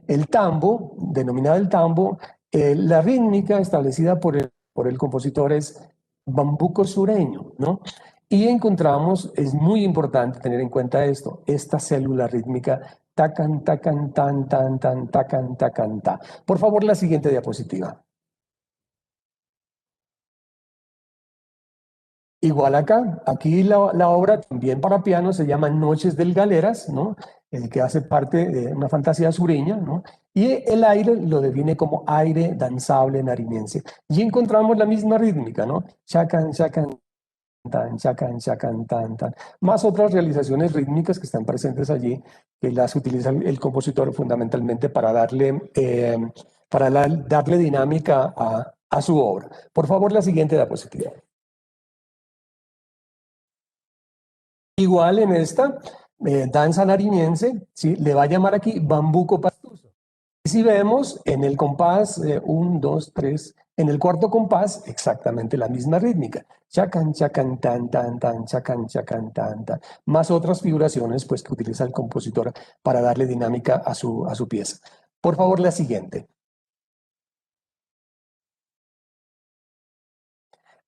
el tambo, denominado el tambo, la rítmica establecida por el compositor es bambuco sureño, ¿no? Y encontramos, es muy importante tener en cuenta esto, esta célula rítmica, tacan, tacan, tan, tan, tan, tacan, tacan, ta. Por favor, la siguiente diapositiva. Igual acá, aquí la obra también para piano se llama Noches del Galeras, ¿no? Que hace parte de una fantasía sureña, ¿no? Y el aire lo define como aire danzable nariñense. Y encontramos la misma rítmica, ¿no? Chacan, chacan, tan, chacan, chacan, tan, tan. Más otras realizaciones rítmicas que están presentes allí, que las utiliza el compositor fundamentalmente para darle dinámica a su obra. Por favor, la siguiente diapositiva. Igual en esta danza nariñense, ¿sí? Le va a llamar aquí bambuco pastuso. Y si vemos en el compás 1, 2, 3, en el cuarto compás, exactamente la misma rítmica. Chacan, chacan, tan, tan, tan, chacan, chacan, tan, tan. Más otras figuraciones, pues, que utiliza el compositor para darle dinámica a su pieza. Por favor, la siguiente.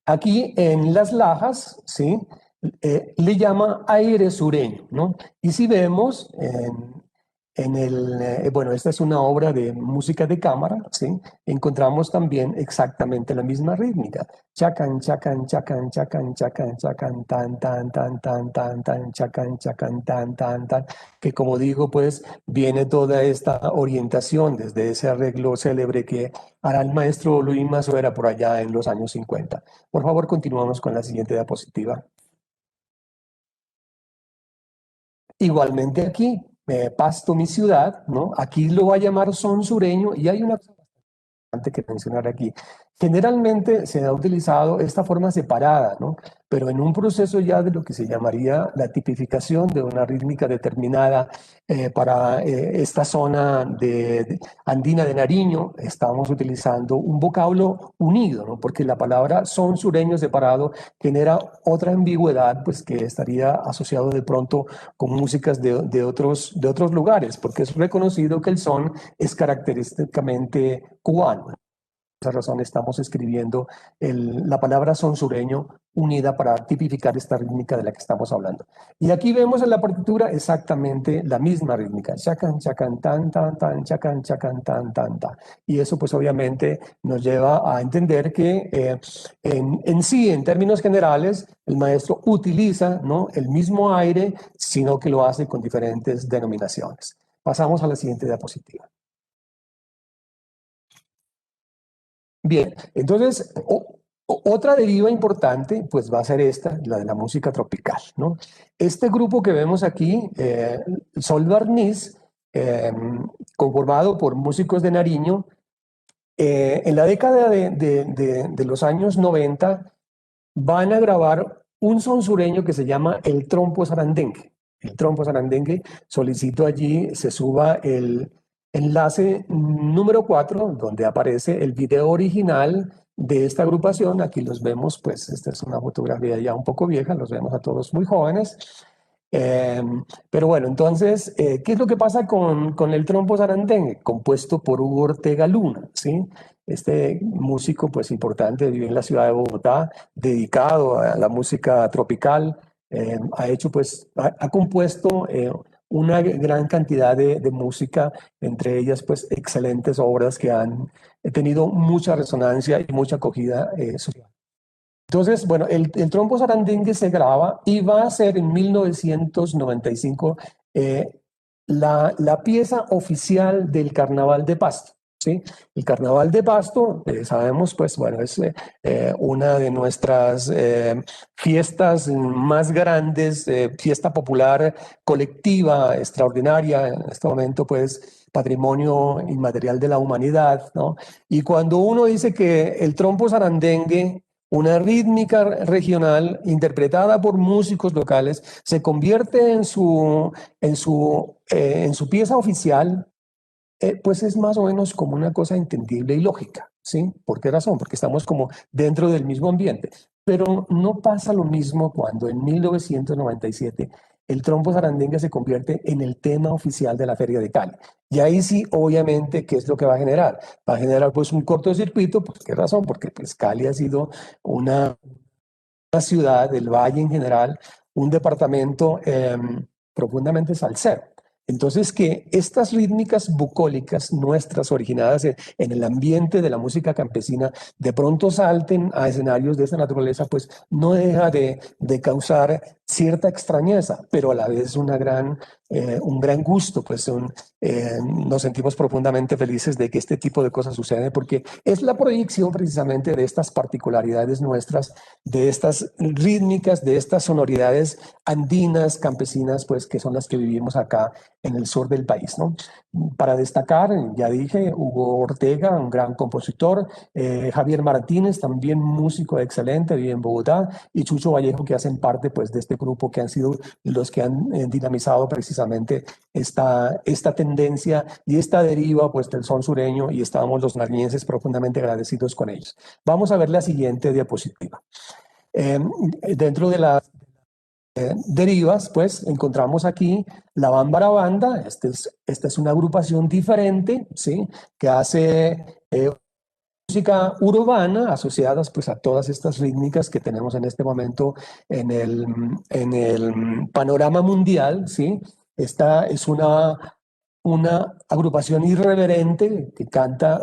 Aquí en Las Lajas, ¿sí? Le llama aire sureño, ¿no? Y si vemos bueno, esta es una obra de música de cámara, ¿sí? Encontramos también exactamente la misma rítmica. Chacan, chacan, chacan, chacan, chacan, chacan, tan, tan, tan, tan, tan, tan, chacan, chacan, tan, tan, tan, que como digo, pues viene toda esta orientación desde ese arreglo célebre que hará el maestro Luis Masuera por allá en los años 50. Por favor, continuamos con la siguiente diapositiva. Igualmente aquí, Pasto, mi ciudad, ¿no? Aquí lo va a llamar son sureño y hay una cosa importante que mencionar aquí. Generalmente se ha utilizado esta forma separada, ¿no? Pero en un proceso ya de lo que se llamaría la tipificación de una rítmica determinada para esta zona andina de Nariño, estamos utilizando un vocablo unido, ¿no? Porque la palabra son sureño separado genera otra ambigüedad, pues que estaría asociado de pronto con músicas de otros lugares, porque es reconocido que el son es característicamente cubano. Por esa razón estamos escribiendo la palabra son sureño unida para tipificar esta rítmica de la que estamos hablando. Y aquí vemos en la partitura exactamente la misma rítmica. Chacan, chacan, tan, tan, tan, chacan, chacan, tan, tan, tan. Y eso pues obviamente nos lleva a entender que en sí, en términos generales, el maestro utiliza, ¿no?, el mismo aire, sino que lo hace con diferentes denominaciones. Pasamos a la siguiente diapositiva. Bien, entonces otra deriva importante pues va a ser esta, la de la música tropical, ¿no? Este grupo que vemos aquí, Sol Barniz, conformado por músicos de Nariño, en la década de los años 90 van a grabar un son sureño que se llama el trompo sarandengue. El trompo sarandengue, solicito allí se suba el enlace número 4, donde aparece el video original de esta agrupación. Aquí los vemos, pues esta es una fotografía ya un poco vieja, los vemos a todos muy jóvenes. Pero bueno, entonces, ¿qué es lo que pasa con el trompo sarandengue? Compuesto por Hugo Ortega Luna, ¿sí? Este músico, pues importante, vive en la ciudad de Bogotá, dedicado a la música tropical, ha hecho, pues, ha compuesto una gran cantidad de música, entre ellas, pues, excelentes obras que han tenido mucha resonancia y mucha acogida social. Entonces, bueno, el trompo sarandengue se graba y va a ser en 1995 la pieza oficial del Carnaval de Pasto. ¿Sí? El Carnaval de Pasto, sabemos, pues bueno, es una de nuestras fiestas más grandes, fiesta popular colectiva, extraordinaria, en este momento pues patrimonio inmaterial de la humanidad, ¿no? Y cuando uno dice que el trompo sarandengue, una rítmica regional interpretada por músicos locales, se convierte en su pieza oficial, pues es más o menos como una cosa entendible y lógica, ¿sí? ¿Por qué razón? Porque estamos como dentro del mismo ambiente. Pero no pasa lo mismo cuando en 1997 el trompo sarandengue se convierte en el tema oficial de la Feria de Cali. Y ahí sí, obviamente, ¿qué es lo que va a generar? Va a generar pues un cortocircuito. ¿Por qué razón? Porque pues Cali ha sido una ciudad del Valle en general, un departamento profundamente salsero. Entonces, que estas rítmicas bucólicas nuestras, originadas en el ambiente de la música campesina, de pronto salten a escenarios de esta naturaleza, pues no deja de causar cierta extrañeza, pero a la vez un gran gusto, pues nos sentimos profundamente felices de que este tipo de cosas suceden, porque es la proyección precisamente de estas particularidades nuestras, de estas rítmicas, de estas sonoridades andinas, campesinas, pues que son las que vivimos acá en el sur del país, ¿no? Para destacar, ya dije, Hugo Ortega, un gran compositor, Javier Martínez, también músico excelente, vive en Bogotá, y Chucho Vallejo, que hacen parte pues de este grupo que han sido los que han dinamizado precisamente esta tendencia y esta deriva pues del son sureño, y estábamos los nariñenses profundamente agradecidos con ellos. Vamos a ver la siguiente diapositiva. Dentro de las derivas, pues encontramos aquí la Bámbara Banda. Esta es una agrupación diferente, ¿sí?, que hace música urbana asociadas pues a todas estas rítmicas que tenemos en este momento en el panorama mundial, ¿sí? Esta es una una agrupación irreverente que canta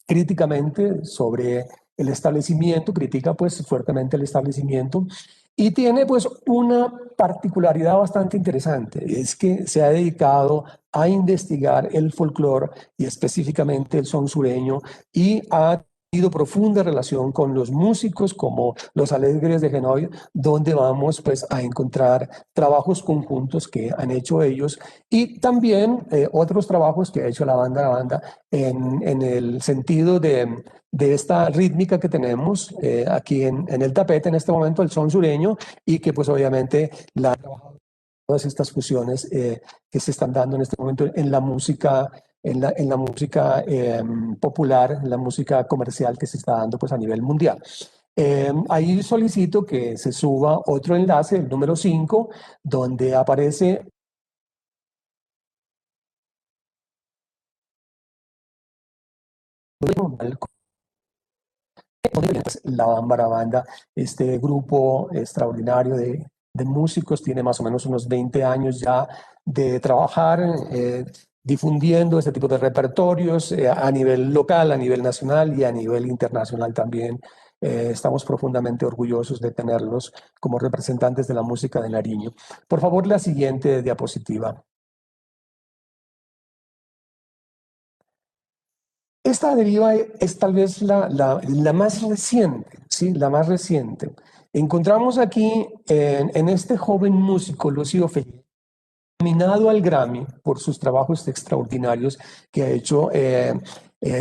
críticamente sobre el establecimiento, critica pues fuertemente el establecimiento y tiene pues una particularidad bastante interesante, es que se ha dedicado a investigar el folclore y específicamente el son sureño y ha tenido profunda relación con los músicos como los Alegres de Genoy, donde vamos pues a encontrar trabajos conjuntos que han hecho ellos y también otros trabajos que ha hecho la banda en el sentido de esta rítmica que tenemos aquí en el tapete en este momento, el son sureño, y que pues obviamente todas estas fusiones que se están dando en este momento en la música, en la música popular, en la música comercial que se está dando pues a nivel mundial. Ahí solicito que se suba otro enlace, el número 5, donde aparece la Bambara Banda, este grupo extraordinario de músicos, tiene más o menos unos 20 años ya de trabajar difundiendo este tipo de repertorios a nivel local, a nivel nacional y a nivel internacional también. Estamos profundamente orgullosos de tenerlos como representantes de la música de Nariño. Por favor, la siguiente diapositiva. Esta deriva es tal vez la más reciente, ¿sí? La más reciente. Encontramos aquí en este joven músico, Lucio Fellini, nominado al Grammy por sus trabajos extraordinarios que ha hecho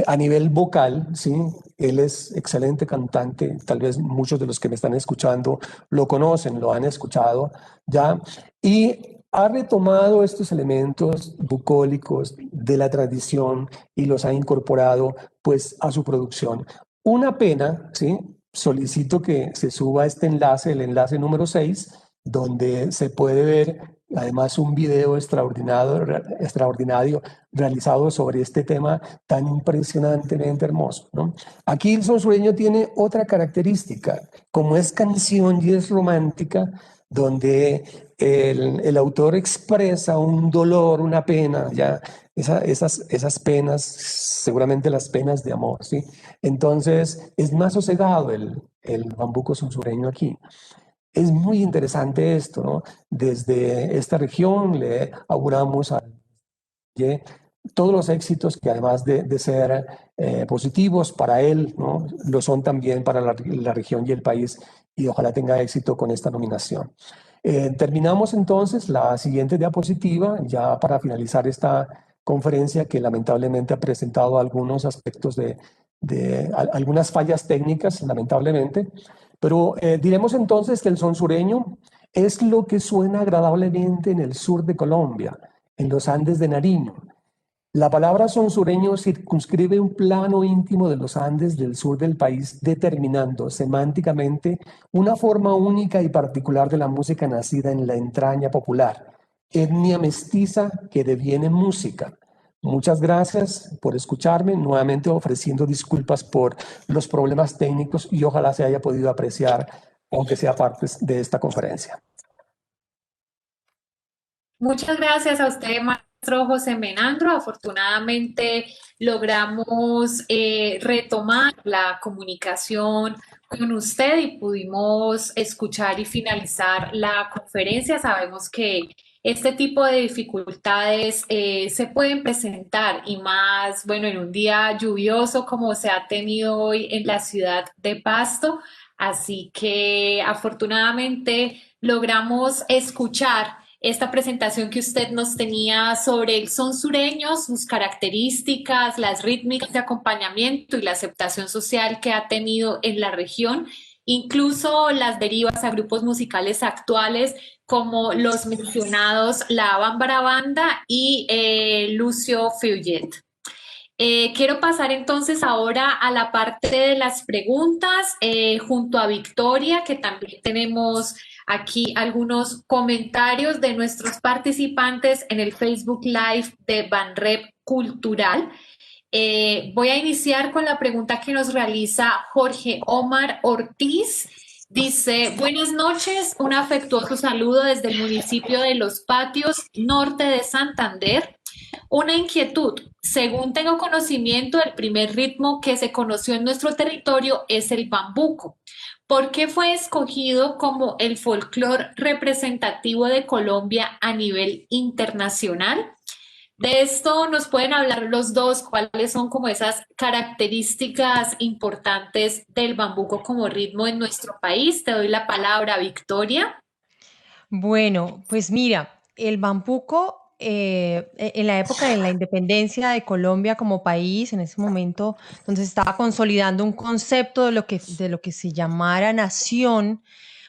a nivel vocal, ¿sí? Él es excelente cantante, tal vez muchos de los que me están escuchando lo conocen, lo han escuchado ya, y ha retomado estos elementos bucólicos de la tradición y los ha incorporado pues a su producción. Una pena, ¿sí? Solicito que se suba este enlace, el enlace número 6, donde se puede ver además un video extraordinario realizado sobre este tema tan impresionantemente hermoso, ¿no? Aquí el son sureño tiene otra característica, como es canción y es romántica, donde el autor expresa un dolor, una pena, ya esas penas, seguramente las penas de amor, ¿sí? Entonces es más sosegado el bambuco son sureño aquí. Es muy interesante esto, ¿no? Desde esta región le auguramos a todos los éxitos que además de ser positivos para él, ¿no? Lo son también para la región y el país y ojalá tenga éxito con esta nominación. Terminamos entonces la siguiente diapositiva ya para finalizar esta conferencia que lamentablemente ha presentado algunos aspectos de algunas fallas técnicas, lamentablemente, pero diremos entonces que el son sureño es lo que suena agradablemente en el sur de Colombia, en los Andes de Nariño. La palabra son sureño circunscribe un plano íntimo de los Andes del sur del país, determinando semánticamente una forma única y particular de la música nacida en la entraña popular, etnia mestiza que deviene música. Muchas gracias por escucharme, nuevamente ofreciendo disculpas por los problemas técnicos y ojalá se haya podido apreciar, aunque sea parte de esta conferencia.
Muchas gracias a usted, maestro José Menandro. Afortunadamente logramos retomar la comunicación con usted y pudimos escuchar y finalizar la conferencia. Sabemos que este tipo de dificultades se pueden presentar y más, bueno, en un día lluvioso como se ha tenido hoy en la ciudad de Pasto. Así que afortunadamente logramos escuchar esta presentación que usted nos tenía sobre el son sureño, sus características, las rítmicas de acompañamiento y la aceptación social que ha tenido en la región, incluso las derivas a grupos musicales actuales como los mencionados La Bambara Banda y Lucio Feuillet. Quiero pasar entonces ahora a la parte de las preguntas junto a Victoria, que también tenemos aquí algunos comentarios de nuestros participantes en el Facebook Live de Banrep Cultural. Voy a iniciar con la pregunta que nos realiza Jorge Omar Ortiz. Dice, buenas noches, un afectuoso saludo desde el municipio de Los Patios, norte de Santander. Una inquietud. Según tengo conocimiento, el primer ritmo que se conoció en nuestro territorio es el bambuco. ¿Por qué fue escogido como el folclore representativo de Colombia a nivel internacional? De esto nos pueden hablar los dos, cuáles son como esas características importantes del bambuco como ritmo en nuestro país. Te doy la palabra, Victoria.
Bueno, pues mira, el bambuco en la época de la independencia de Colombia como país, en ese momento donde se estaba consolidando un concepto de lo que se llamara nación,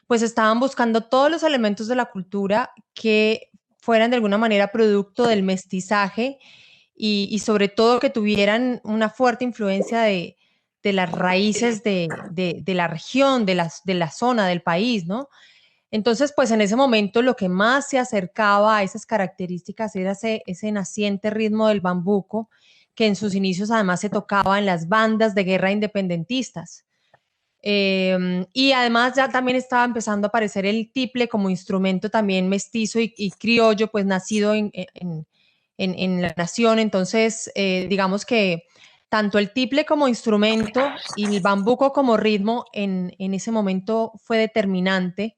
pues estaban buscando todos los elementos de la cultura que fueran de alguna manera producto del mestizaje y sobre todo que tuvieran una fuerte influencia de las raíces de la región, de la zona, del país, ¿no? Entonces, pues en ese momento lo que más se acercaba a esas características era ese naciente ritmo del bambuco, que en sus inicios además se tocaba en las bandas de guerra independentistas. Y además ya también estaba empezando a aparecer el tiple como instrumento también mestizo y criollo, pues nacido en la nación. Entonces, digamos que tanto el tiple como instrumento y el bambuco como ritmo en ese momento fue determinante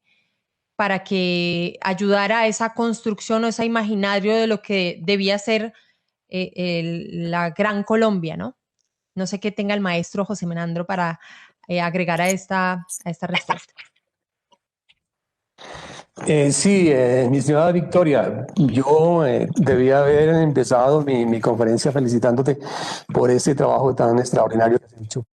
para que ayudara a esa construcción o ese imaginario de lo que debía ser la Gran Colombia, ¿no? No sé qué tenga el maestro José Menandro para agregar a esta respuesta.
Sí, mi estimada Victoria, yo debía haber empezado mi conferencia felicitándote por ese trabajo tan extraordinario que has hecho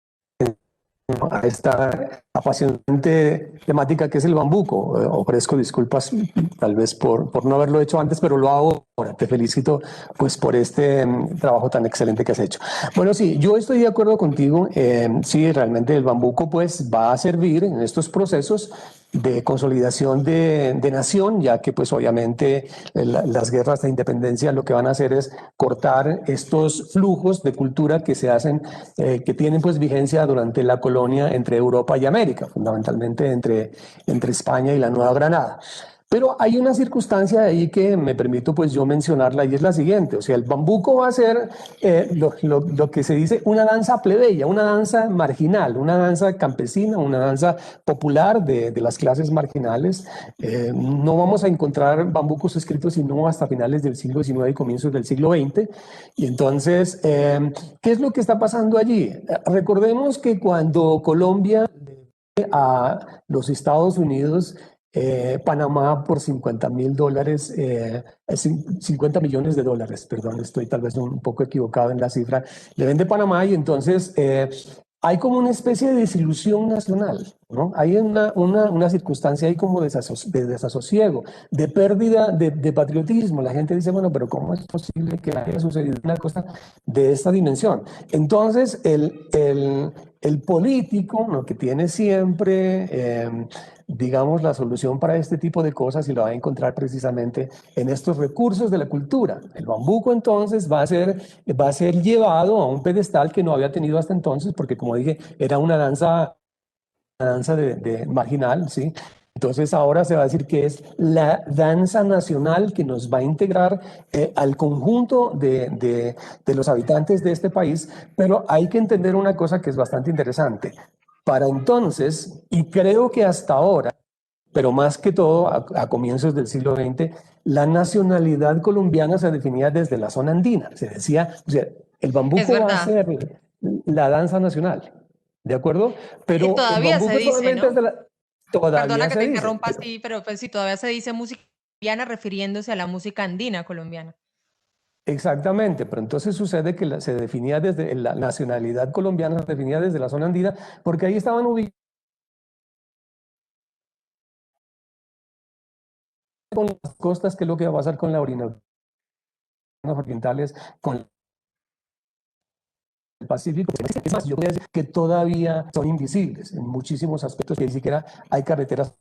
a esta apasionante temática que es el bambuco. Ofrezco disculpas tal vez por no haberlo hecho antes, pero lo hago ahora. Te felicito pues por este trabajo tan excelente que has hecho. Bueno, sí, yo estoy de acuerdo contigo. Sí, realmente el bambuco pues va a servir en estos procesos de consolidación de nación, ya que pues obviamente las guerras de independencia lo que van a hacer es cortar estos flujos de cultura que se hacen, que tienen pues vigencia durante la colonia entre Europa y América, fundamentalmente entre España y la Nueva Granada. Pero hay una circunstancia ahí que me permito pues yo mencionarla y es la siguiente, o sea, el bambuco va a ser lo que se dice una danza plebeya, una danza marginal, una danza campesina, una danza popular de las clases marginales. No vamos a encontrar bambucos escritos sino hasta finales del siglo XIX y comienzos del siglo XX. Y entonces, ¿qué es lo que está pasando allí? Recordemos que cuando Colombia a los Estados Unidos Panamá por $50.000, 50 millones de dólares, perdón, estoy tal vez un poco equivocado en la cifra, le vende Panamá y entonces hay como una especie de desilusión nacional, ¿no? Hay una circunstancia ahí como de desasosiego, de pérdida de patriotismo. La gente dice, bueno, pero ¿cómo es posible que haya sucedido una cosa de esta dimensión? Entonces, el político, ¿no?, que tiene siempre digamos, la solución para este tipo de cosas y lo va a encontrar precisamente en estos recursos de la cultura. El bambuco entonces va a ser llevado a un pedestal que no había tenido hasta entonces, porque como dije, era una danza de marginal, ¿sí? Entonces ahora se va a decir que es la danza nacional que nos va a integrar al conjunto de los habitantes de este país, pero hay que entender una cosa que es bastante interesante. Para entonces, y creo que hasta ahora, pero más que todo a comienzos del siglo XX, la nacionalidad colombiana se definía desde la zona andina. Se decía, o sea, el bambuco va a ser la danza nacional, ¿de acuerdo? Pero
y todavía
el bambuco
se dice,
solamente
¿no?
es de la... Todavía
Perdona que
se
te
dice,
interrumpa así, pero pues sí, todavía se dice música colombiana refiriéndose a la música andina colombiana.
exactamente, pero entonces sucede que se definía desde la nacionalidad colombiana, se definía desde la zona andina, porque ahí estaban ubicados con las costas, que es lo que va a pasar con la Orinoco orientales, con el Pacífico. Es más, yo podría decir que todavía son invisibles en muchísimos aspectos, que ni siquiera hay carreteras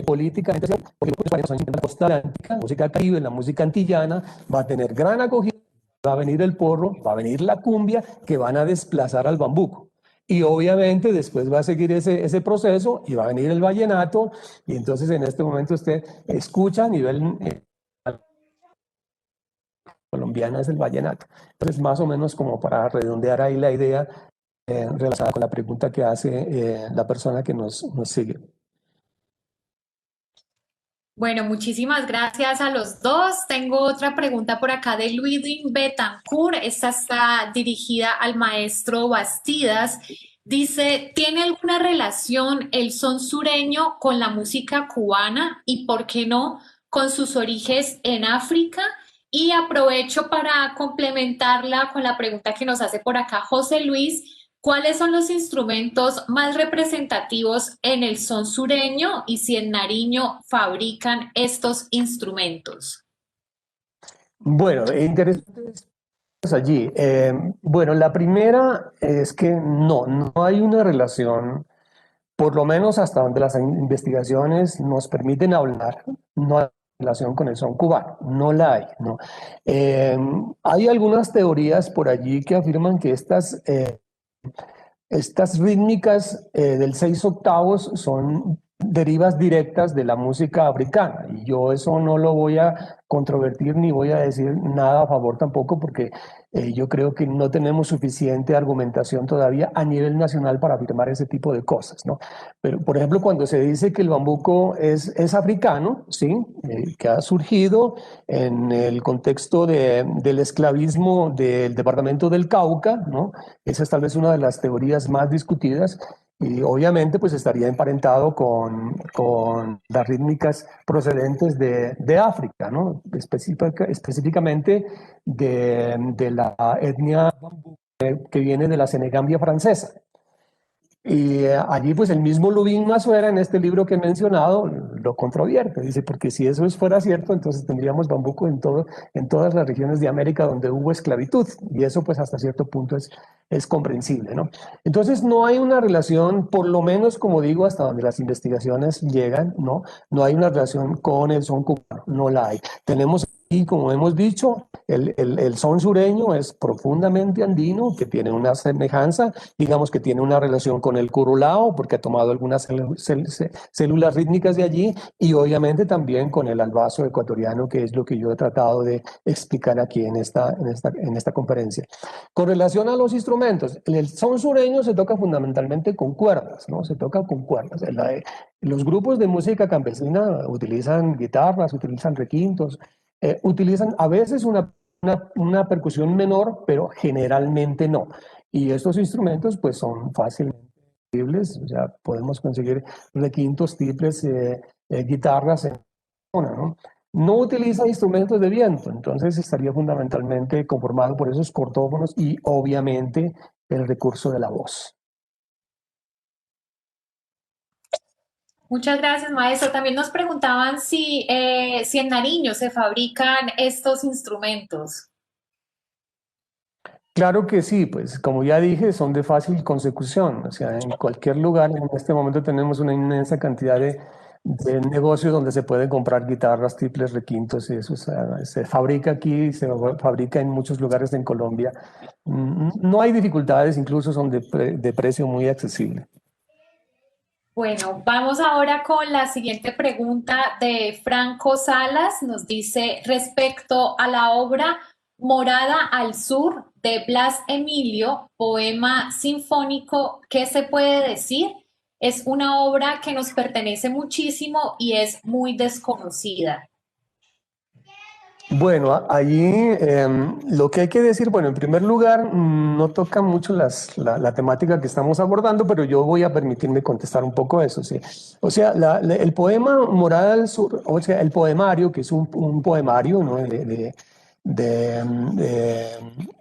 políticamente, porque la costa atlántica, la música caribe, la música antillana va a tener gran acogida, va a venir el porro, va a venir la cumbia, que van a desplazar al bambuco. Y obviamente después va a seguir ese proceso y va a venir el vallenato, y entonces en este momento usted escucha a nivel colombiano es el vallenato. Entonces, más o menos como para redondear ahí la idea relacionada con la pregunta que hace la persona que nos sigue.
Bueno, muchísimas gracias a los dos. Tengo otra pregunta por acá de Luidin Betancourt. Esta está dirigida al maestro Bastidas. Dice, ¿tiene alguna relación el son sureño con la música cubana y, por qué no, con sus orígenes en África? Y aprovecho para complementarla con la pregunta que nos hace por acá José Luis. ¿Cuáles son los instrumentos más representativos en el son sureño y si en Nariño fabrican estos instrumentos?
Bueno, interesantes allí. Bueno, la primera es que no hay una relación, por lo menos hasta donde las investigaciones nos permiten hablar, no hay relación con el son cubano, no la hay, ¿no? Hay algunas teorías por allí que afirman que estas rítmicas del 6/8 son derivas directas de la música africana, y yo eso no lo voy a controvertir ni voy a decir nada a favor tampoco, porque yo creo que no tenemos suficiente argumentación todavía a nivel nacional para afirmar ese tipo de cosas, ¿no? Pero, por ejemplo, cuando se dice que el bambuco es africano, ¿sí? Que ha surgido en el contexto del esclavismo del departamento del Cauca, ¿no? Esa es tal vez una de las teorías más discutidas, y obviamente pues estaría emparentado con las rítmicas procedentes de África, ¿no? Específicamente de la etnia que viene de la Senegambia francesa. Y allí pues el mismo Lubin Masuera en este libro que he mencionado lo controvierte, dice, porque si eso fuera cierto, entonces tendríamos bambuco en todas las regiones de América donde hubo esclavitud, y eso pues hasta cierto punto es comprensible, ¿no? Entonces no hay una relación, por lo menos como digo, hasta donde las investigaciones llegan, ¿no? No hay una relación con el son cubano, no la hay. Tenemos y como hemos dicho, el son sureño es profundamente andino, que tiene una semejanza, digamos que tiene una relación con el curulao, porque ha tomado algunas células rítmicas de allí, y obviamente también con el albazo ecuatoriano, que es lo que yo he tratado de explicar aquí en esta conferencia. Con relación a los instrumentos, el son sureño se toca fundamentalmente con cuerdas, ¿no? Se toca con cuerdas. Los grupos de música campesina utilizan guitarras, utilizan requintos, utilizan a veces una percusión menor, pero generalmente no. Y estos instrumentos pues son fácilmente accesibles, o sea, podemos conseguir requintos, tiples, guitarras en zona, ¿no? No utiliza instrumentos de viento, entonces estaría fundamentalmente conformado por esos cortófonos y obviamente el recurso de la voz.
Muchas gracias, maestro. También nos preguntaban si en Nariño se fabrican estos instrumentos.
Claro que sí, pues como ya dije, son de fácil consecución. O sea, en cualquier lugar, en este momento tenemos una inmensa cantidad de negocios donde se pueden comprar guitarras, triples, requintos, y eso se fabrica aquí, se fabrica en muchos lugares en Colombia. No hay dificultades, incluso son de precio muy accesible.
Bueno, vamos ahora con la siguiente pregunta de Franco Salas. Nos dice, respecto a la obra Morada al Sur de Blas Emilio, poema sinfónico, ¿qué se puede decir? Es una obra que nos pertenece muchísimo y es muy desconocida.
Bueno, allí lo que hay que decir, bueno, en primer lugar, no toca mucho la temática que estamos abordando, pero yo voy a permitirme contestar un poco eso, ¿sí? O sea, el poema Morada al Sur, o sea, el poemario, que es un poemario, ¿no? de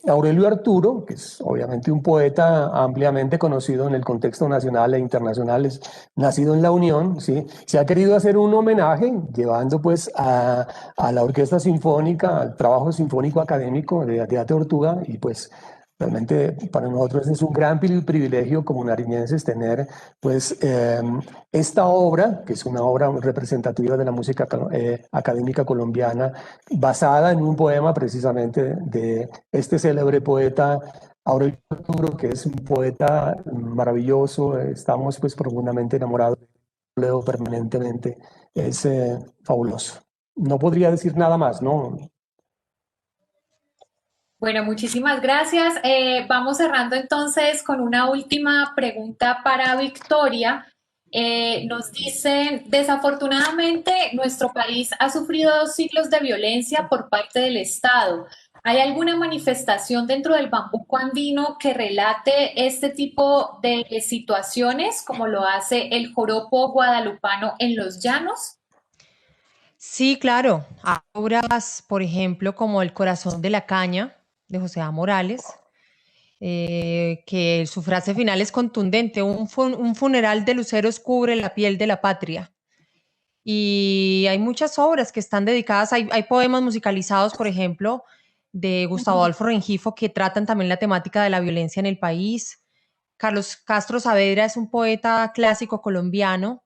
Aurelio Arturo, que es obviamente un poeta ampliamente conocido en el contexto nacional e internacional, es nacido en la Unión, ¿sí? Se ha querido hacer un homenaje llevando pues a la orquesta sinfónica, al trabajo sinfónico académico de Ate Tortuga, y pues realmente para nosotros es un gran privilegio como nariñenses tener pues esta obra, que es una obra representativa de la música académica colombiana, basada en un poema precisamente de este célebre poeta Aurelio Arturo, que es un poeta maravilloso, estamos pues profundamente enamorados, leo permanentemente, es fabuloso. No podría decir nada más, ¿no?
Bueno, muchísimas gracias. Vamos cerrando entonces con una última pregunta para Victoria. Nos dicen, desafortunadamente, nuestro país ha sufrido 2 siglos de violencia por parte del Estado. ¿Hay alguna manifestación dentro del bambuco andino que relate este tipo de situaciones, como lo hace el joropo guadalupano en los llanos?
Sí, claro. Hay obras, por ejemplo, como El corazón de la caña, de José A. Morales, que su frase final es contundente: un funeral de luceros cubre la piel de la patria. Y hay muchas obras que están dedicadas, hay poemas musicalizados, por ejemplo, de Gustavo Adolfo Rengifo, que tratan también la temática de la violencia en el país. Carlos Castro Saavedra es un poeta clásico colombiano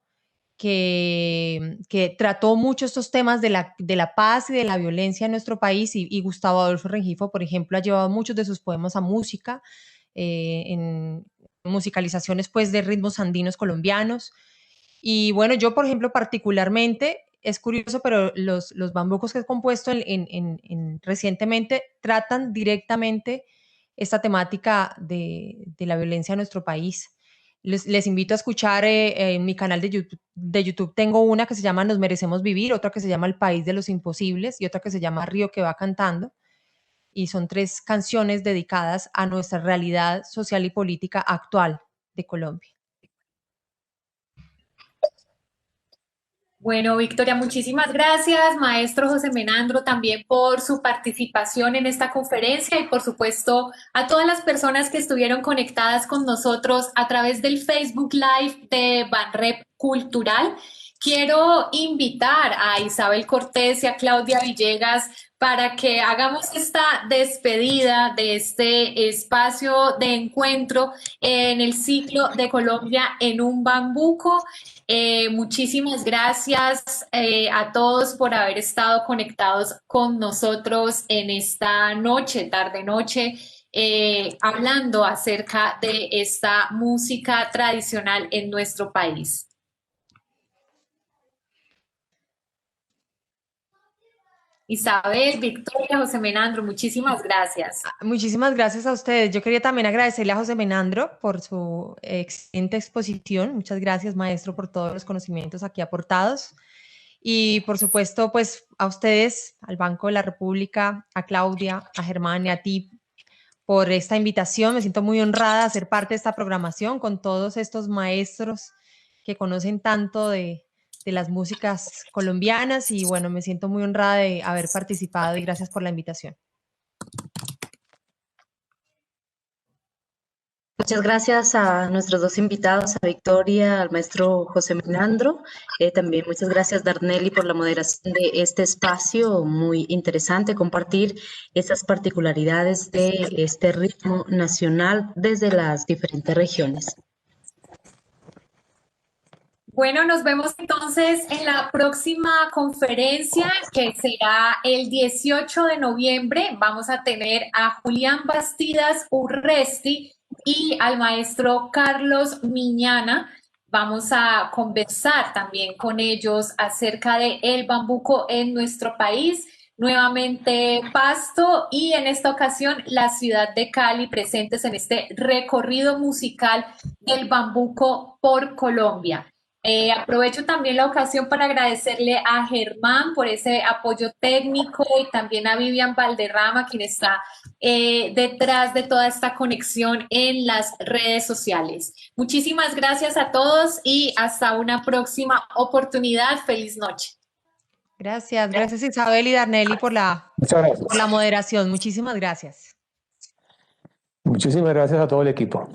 que trató mucho estos temas de la paz y de la violencia en nuestro país, y Gustavo Adolfo Rengifo, por ejemplo, ha llevado muchos de sus poemas a música, en musicalizaciones pues de ritmos andinos colombianos. Y bueno, yo, por ejemplo, particularmente, es curioso, pero los bambucos que he compuesto recientemente tratan directamente esta temática de la violencia en nuestro país. Les invito a escuchar en mi canal de YouTube. Tengo una que se llama Nos merecemos vivir, otra que se llama El país de los imposibles y otra que se llama Río que va cantando. Y son 3 canciones dedicadas a nuestra realidad social y política actual de Colombia.
Bueno, Victoria, muchísimas gracias, maestro José Menandro, también por su participación en esta conferencia y por supuesto a todas las personas que estuvieron conectadas con nosotros a través del Facebook Live de Banrep Cultural. Quiero invitar a Isabel Cortés y a Claudia Villegas para que hagamos esta despedida de este espacio de encuentro en el ciclo de Colombia en un bambuco. Muchísimas gracias a todos por haber estado conectados con nosotros en esta noche, tarde-noche, hablando acerca de esta música tradicional en nuestro país. Isabel, Victoria, José Menandro, muchísimas gracias.
Muchísimas gracias a ustedes. Yo quería también agradecerle a José Menandro por su excelente exposición. Muchas gracias, maestro, por todos los conocimientos aquí aportados. Y por supuesto, pues a ustedes, al Banco de la República, a Claudia, a Germán y a ti por esta invitación. Me siento muy honrada de ser parte de esta programación con todos estos maestros que conocen tanto de las músicas colombianas, y bueno, me siento muy honrada de haber participado y gracias por la invitación.
Muchas gracias a nuestros 2 invitados, a Victoria, al maestro José Menandro. También muchas gracias, Darnelly, por la moderación de este espacio muy interesante, compartir esas particularidades de este ritmo nacional desde las diferentes regiones.
Bueno, nos vemos entonces en la próxima conferencia, que será el 18 de noviembre. Vamos a tener a Julián Bastidas Urresti y al maestro Carlos Miñana. Vamos a conversar también con ellos acerca de el bambuco en nuestro país. Nuevamente Pasto y en esta ocasión la ciudad de Cali, presentes en este recorrido musical del bambuco por Colombia. Aprovecho también la ocasión para agradecerle a Germán por ese apoyo técnico y también a Vivian Valderrama, quien está detrás de toda esta conexión en las redes sociales. Muchísimas gracias a todos y hasta una próxima oportunidad. Feliz noche.
Gracias, gracias Isabel y Darnelly por la moderación. Muchísimas gracias.
Muchísimas gracias a todo el equipo.